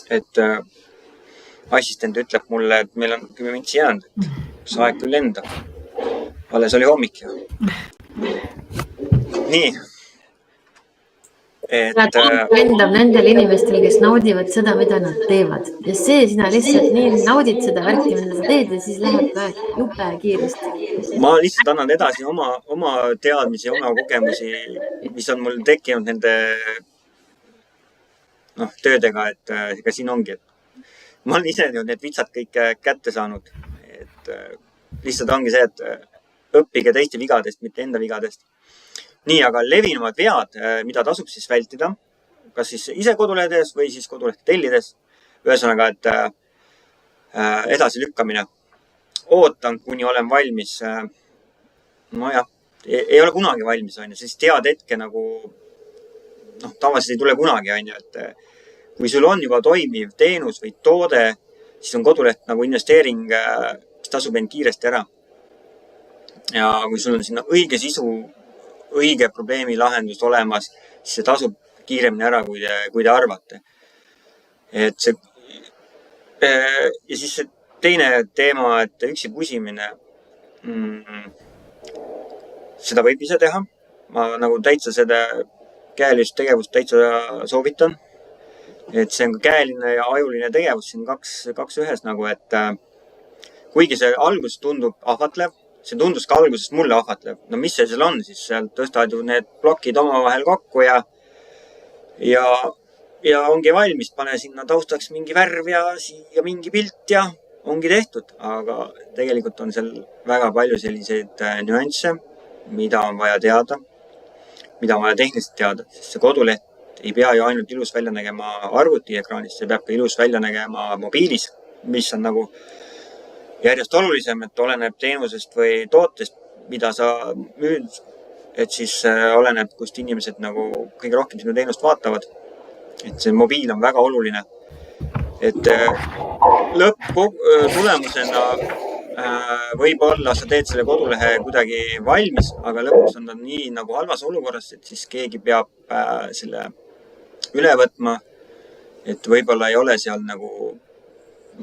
Et assistent ütleb mulle, et meil on 10 mintsi jäänud, et see aeg küll lendab. Alles oli hommik ju. Nii. Lendab nendel inimestel, kes naudivad seda, mida nad teevad. Ja see sina lihtsalt nii naudid seda värki, mida sa teed ja siis läheb jupe kiiresti. Ma lihtsalt annan edasi oma teadmisi, oma kogemusi, mis on mul tekkinud nende töödega, et ega siin ongi, et ma olen ise need vitsad kõik kätte saanud. Et lihtsalt ongi see, et õppige teiste vigadest, mitte enda vigadest. Nii, aga levinumad vead, mida tasub siis vältida, kas siis ise kodulehedes või siis kodulehte tellides. Ühesõnaga, et edasi lükkamine. Ootan, kuni olen valmis. Ei ole kunagi valmis, siis tead hetke nagu, tavaliselt ei tule kunagi, et kui sul on juba toimiv teenus või toode, siis on koduleht nagu investeering, mis tasub end kiiresti ära. Ja kui sul on sinna õige sisu, õige probleemi lahendus olemas, siis see tasub kiiremini ära, kui te arvate. Ja siis see teine teema, et üksi pusimine, seda võib ise teha. Ma nagu täitsa seda käelist tegevust täitsa soovitan. Et see on ka käeline ja ajuline tegevus, siin kaks ühes nagu, et kuigi see alguses tundub ahvatlev, see tundus ka alguses mulle ahvatlev. No mis see seal on, siis sealt tõstavad ju need plokid omavahel kokku ja ongi valmis, pane sinna taustaks mingi värv ja siia mingi pilt ja ongi tehtud. Aga tegelikult on seal väga palju selliseid nüansse, mida on vaja teada, mida on vaja tehniliselt teada, sest see koduleht ei pea ju ainult ilus välja nägema arvutiekraanist, see peab ka ilus välja nägema mobiilis, mis on nagu järjest olulisem, et oleneb teenusest või tootest, mida sa müüd, et siis oleneb, kust inimesed nagu kõige rohkem sinu teenust vaatavad. Et see mobiil on väga oluline. Et lõpptulemusena võib-olla sa teed selle kodulehe kuidagi valmis, aga lõpuks on ta nii nagu halvas olukorras, et siis keegi peab selle üle võtma, et võib-olla ei ole seal nagu,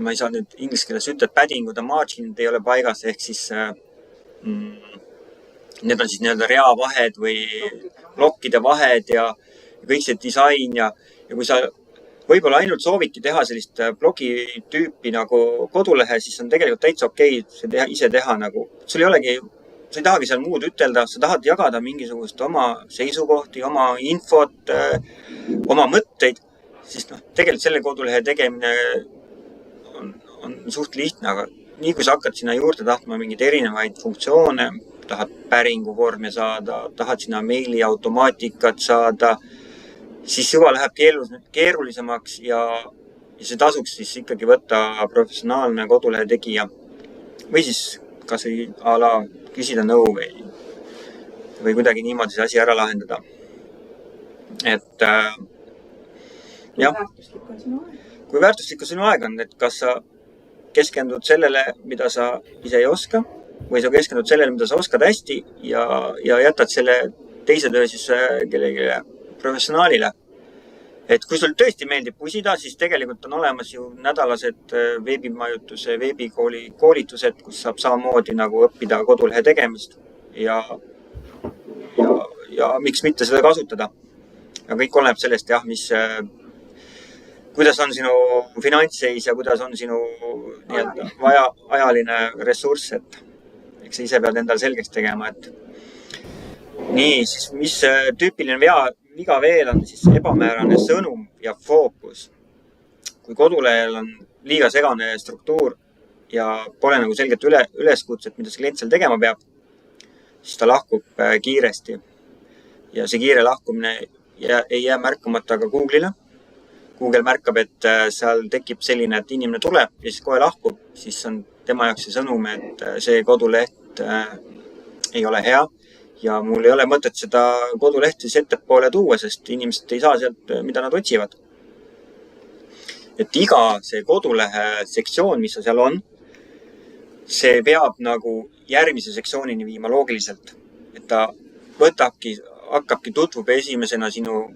ma ei saa nüüd inglise keeles ütelda, paddingud ja marginid ei ole paigas, ehk siis need on siis nii-öelda reavahed või plokkide vahed ja kõik see disain ja kui sa võib-olla ainult soovidki teha sellist blogi tüüpi nagu kodulehe, siis on tegelikult täitsa okei ise teha nagu, sul ei olegi, sa ei tahagi seal muud ütelda, sa tahad jagada mingisugust oma seisukohti, oma infot, oma mõtteid, siis tegelikult selle kodulehe tegemine on suht lihtne, aga nii kui sa hakkad sinna juurde tahtma mingeid erinevaid funktsioone, tahad päringuvorme saada, tahad sinna meili automaatikat saada, siis juba läheb keerulisemaks ja see tasuks siis ikkagi võtta professionaalne kodulehe tegija või siis kas ei ala küsida nõu või kuidagi niimoodi see asi ära lahendada. Et jah, kui väärtuslik on sinu aeg on, et kas sa keskendud sellele, mida sa ise ei oska või sa keskendud sellele, mida sa oskad hästi ja jätad selle teise töö siis kellelegi professionaalile. Et kui sul tõesti meeldib pusida, siis tegelikult on olemas ju nädalased veebimajutuse, veebikooli koolitused, kus saab samamoodi nagu õppida kodulehe tegemist ja miks mitte seda kasutada. Ja kõik oleneb sellest, jah, kuidas on sinu finantsseis ja kuidas on sinu ajaline ressurss, et eks sa ise pead endale selgeks tegema, et nii, siis mis tüüpiline viga veel on siis ebamäärane sõnum ja fookus. Kui kodulehel on liiga segane struktuur, ja pole nagu selget üleskutset, mida see klient seal tegema peab, siis ta lahkub kiiresti. Ja see kiire lahkumine ei jää märkamata ka Google'ile. Google märkab, et seal tekib selline, et inimene tuleb ja siis kohe lahkub, siis on tema jaoks see sõnum, et see koduleht ei ole hea ja mul ei ole mõtet seda kodulehti siis ettepoole tuua, sest inimesed ei saa sealt, mida nad otsivad. Et iga see kodulehe sektsioon, mis seal on, see peab nagu järgmise sektsioonini viima loogiliselt. Et ta hakkabki tutvub esimesena sinu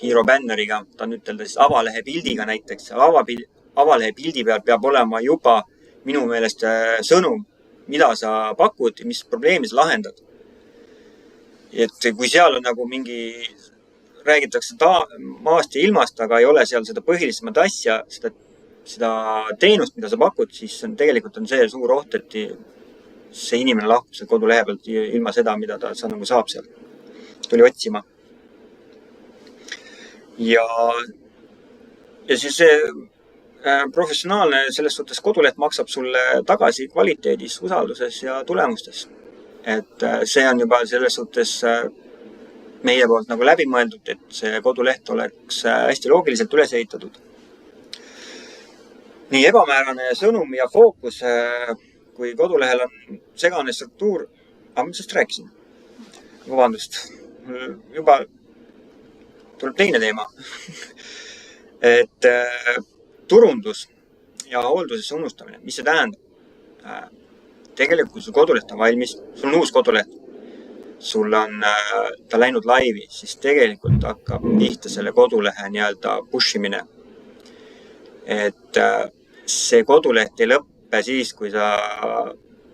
hero banneriga, ta on ütelda siis avalehe pildiga näiteks. Avalehe pildi peal peab olema juba minu meelest sõnum, mida sa pakud ja mis probleemi sa lahendad. Et kui seal on nagu räägitakse maast ja ilmast, aga ei ole seal seda põhilisemat asja, seda teenust, mida sa pakud, siis tegelikult on see suur oht, et see inimene lahkub seal kodulehe pealt ilma seda, mida sa nagu saab seal. Tuli otsima. Ja siis see professionaalne selles suhtes koduleht maksab sulle tagasi kvaliteedis, usalduses ja tulemustes. Et see on juba selles suhtes meie poolt nagu läbimõeldud, et see koduleht oleks hästi loogiliselt üles ehitatud. Nii ebamäärane sõnum ja fookus, kui kodulehel on segane struktuur, ma sellest rääkisin. Vabandust, juba tuleb teine teema. Et turundus ja hooldusesse unustamine, mis see tähendab? Tegelikult, kui sul koduleht on valmis, sul on uus koduleht, sul on ta läinud laivi, siis tegelikult hakkab pihta selle kodulehe nii-öelda pushimine. Et see koduleht ei lõppe siis, kui sa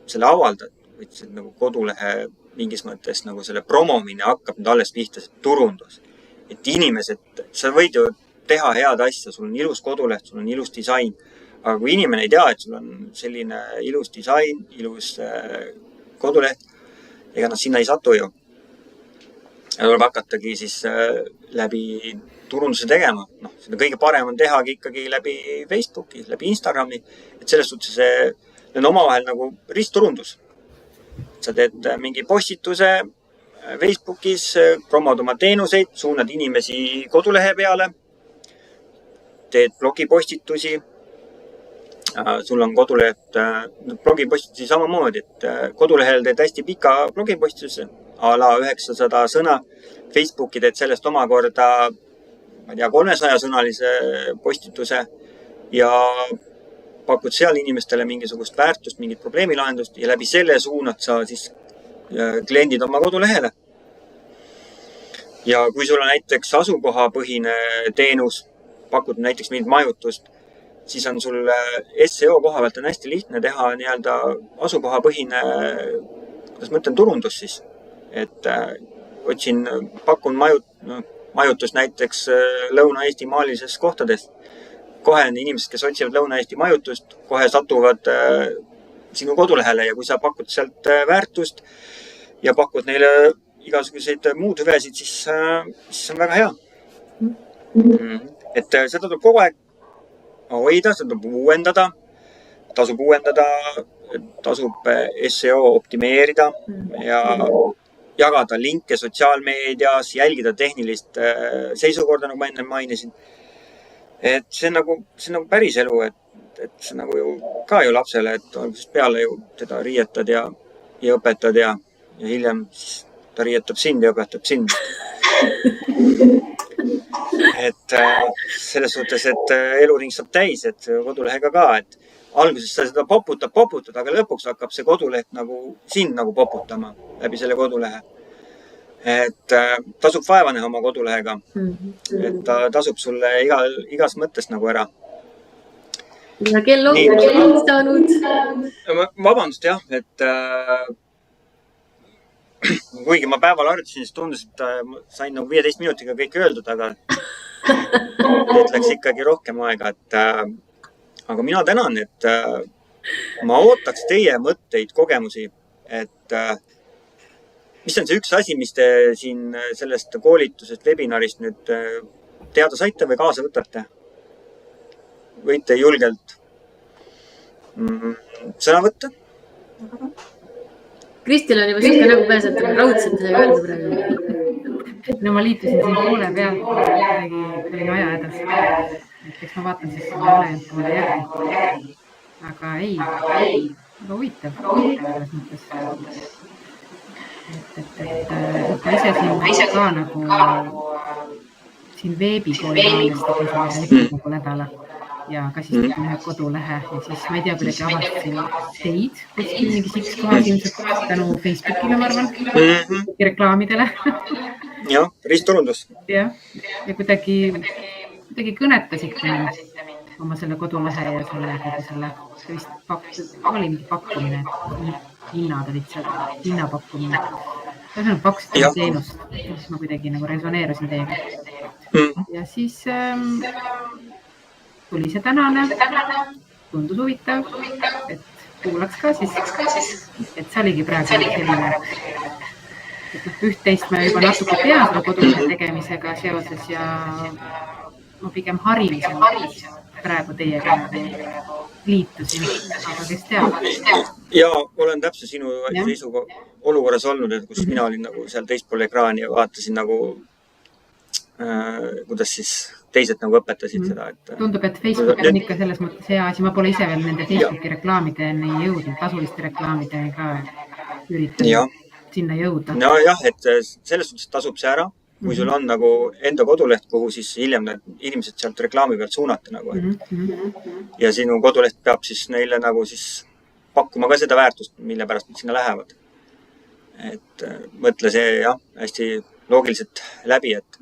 selle avaldad, või nagu kodulehe mingis mõttes nagu selle promomine hakkab nüüd alles pihta, see turundus. Et inimesed, sa võid ju teha head asja, sul on ilus koduleht, sul on ilus disain, aga kui inimene ei tea, et sul on selline ilus disain, ilus koduleht, ega nad sinna ei satu ju. Ja tuleb hakatagi siis läbi turunduse tegema. Seda kõige parem on tehagi ikkagi läbi Facebooki, läbi Instagrami, et selles suhtes see on omavahel nagu ristturundus. Sa teed mingi postituse Facebookis, promod oma teenuseid, suunad inimesi kodulehe peale, teed blogipostitusi, sul on koduleht, blogipostitusi samamoodi, et kodulehel teed hästi pika blogipostituse, a la 900 sõna, Facebooki teed sellest omakorda, ma ei tea, 300 sõnalise postituse ja pakud seal inimestele mingisugust väärtust, mingit probleemilahendust ja läbi selle suunad sa siis kliendid oma kodulehele. Ja kui sul on näiteks asukohapõhine teenus, pakud näiteks mingit majutust, siis on sul SEO koha pealt on hästi lihtne teha nii-öelda asukohapõhine, kuidas ma ütlen, turundus siis. Et pakun majutust näiteks Lõuna-Eesti maalises kohtades. Kohe on inimesed, kes otsivad Lõuna-Eesti majutust, kohe satuvad sinu kodulehele ja kui sa pakud sealt väärtust ja pakud neile igasuguseid muud hüvesid, siis on väga hea. Et seda tuleb kogu aeg hoida, seda tuleb uuendada, tasub SEO optimeerida ja jagada linke sotsiaalmeedias, jälgida tehnilist seisukorda, nagu ma enne mainisin. Et see on nagu päris elu, et see nagu ju ka ju lapsele, et algusest peale ju teda riietad ja õpetad ja hiljem siis ta riietab sind ja õpetab sind. Et selles suhtes, et eluring saab täis, et kodulehega ka, et alguses sa seda poputad, aga lõpuks hakkab see koduleht nagu sind nagu poputama läbi selle kodulehe. Et tasub vaeva näha oma kodulehega, et ta tasub sulle igas mõttes nagu ära. Ja kell on saanud. Vabandust jah, et kuigi ma päeval arvutasin, siis tundus, et sain nagu 15 minutiga kõik öeldud, aga et läks ikkagi rohkem aega, aga mina tänan, et ma ootaks teie mõtteid, kogemusi, et mis on see üks asi, mis te siin sellest koolitusest, webinarist nüüd teada saite või kaasa võtate? Võite julgelt sõna võtta. Kristil on juba siuke nägu peas, et on raudselt midagi öelda praegu. No ma liitusin siin poole pealt, kuidagi olin aja edas. Eks ma vaatan siis ülejäänud poole järgi. Aga ei, väga huvitav selles mõttes. Ma ise siin ka nagu siin veebikooli tegin kogu nädala ja ka siis tegin ühe kodulehe ja siis ma ei tea, kuidagi avastasin teid kuskil mingi siks kohas ilmselt tänu Facebookile, ma arvan, reklaamidele. Jah, risturundus. Ja kuidagi kõnetasite mind oma selle kodulehe ja selle vist oli mingi pakkumine, hinnad olid seal, hinnapakkumine. Ühesõnaga pakkusite teenust, siis ma kuidagi nagu resoneerusin teiega. Ja siis tuli see tänane, tundus huvitav, et kuulaks ka siis, et see oligi praegu selline, et üht-teist ma juba natuke tean selle kodulehe tegemisega seoses ja ma pigem harimisel praegu teiega liitusin, aga kes teab. Ja olen täpselt sinu olukorras olnud, et kus mina olin nagu seal teispool ekraani ja vaatasin nagu, kuidas siis teised nagu õpetasid seda. Tundub, et Facebook on ikka selles mõttes hea asi. Ma pole ise veel nende Facebooki reklaamideni jõudnud, tasuliste reklaamideni ka üritan sinna jõuda. No jah, et selles suhtes tasub see ära. Kui sul on nagu enda koduleht, kuhu siis hiljem need inimesed sealt reklaami pealt suunata nagu. Ja sinu koduleht peab siis neile nagu siis pakkuma ka seda väärtust, mille pärast nad sinna lähevad. Et mõtle see hästi loogiliselt läbi, et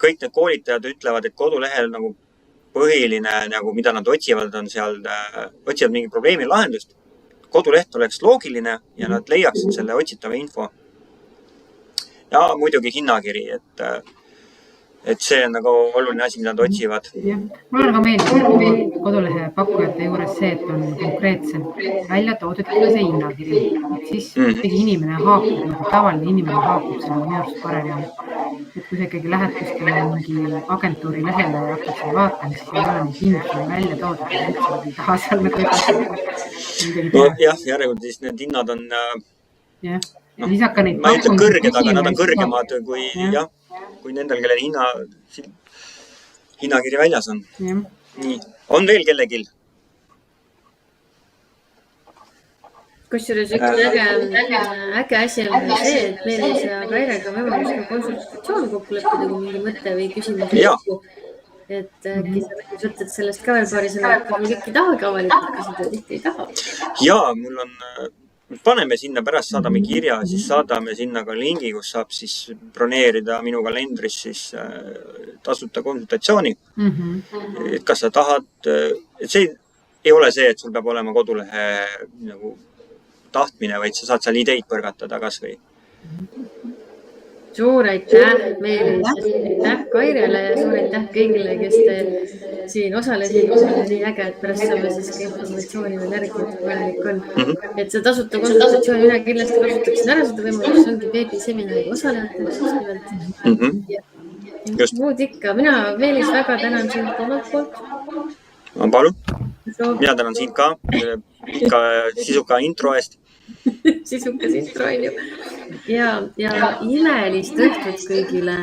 kõik need koolitajad ütlevad, et kodulehel nagu põhiline, nagu mida nad otsivad, on seal, otsivad mingi probleemi lahendust. Koduleht oleks loogiline ja nad leiaksid selle otsitava info. Ja muidugi hinnakiri, et see on nagu oluline asi, mida nad otsivad. Mul on ka meeldib kodulehe pakkujate juures see, et on konkreetselt välja toodud see hinnakiri. Siis inimene haakub, tavaline inimene haakub selle minu arust paremini. Et kui sa ikkagi lähed kuskile mingi agentuuri lehele ja hakkad seal vaatama, siis ei ole neid hinnakiri välja toodud ja üldse ei taha seal nagu edasi. Jah, järelikult siis need hinnad on... Ma ei ütle kõrged, aga nad on kõrgemad kui nendel, kelle hinnakiri väljas on. Nii. On veel kellegil? Kusjuures üks äge asi on see, et meil ei saa Kairega võimalus ka konsultatsioon kokku leppida, kui mingi mõte või küsimus kokku. Et äkki sa võtad sellest ka veel paari sõna, et mul kõik ei tahagi avalikult küsida, tihti ei taha. Jaa, mul on... Paneme sinna pärast, saadame kirja, siis saadame sinna ka lingi, kus saab siis broneerida minu kalendris siis tasuta konsultatsiooni. Et kas sa tahad, et see ei ole see, et sul peab olema kodulehe nagu tahtmine, vaid sa saad seal ideid põrgatada kas või. Suur aitäh Meelis, aitäh Kairele ja suur aitäh kõigile, kes te siin osalesid. Nii äge, et pärast saame siis ka informatsiooni veel järgi, et võimalik on. Et see tasuta konsultatsiooni üle kindlasti kasutaksin ära seda võimalust, ongi veebiseminari osalejatele. Muud ikka. Mina Meelis väga tänan sind omalt poolt. Ma palun. Mina tänan sind ka ikka sisuka intro eest. Sisukas intro on ju. Ja imelist õhtut kõigile.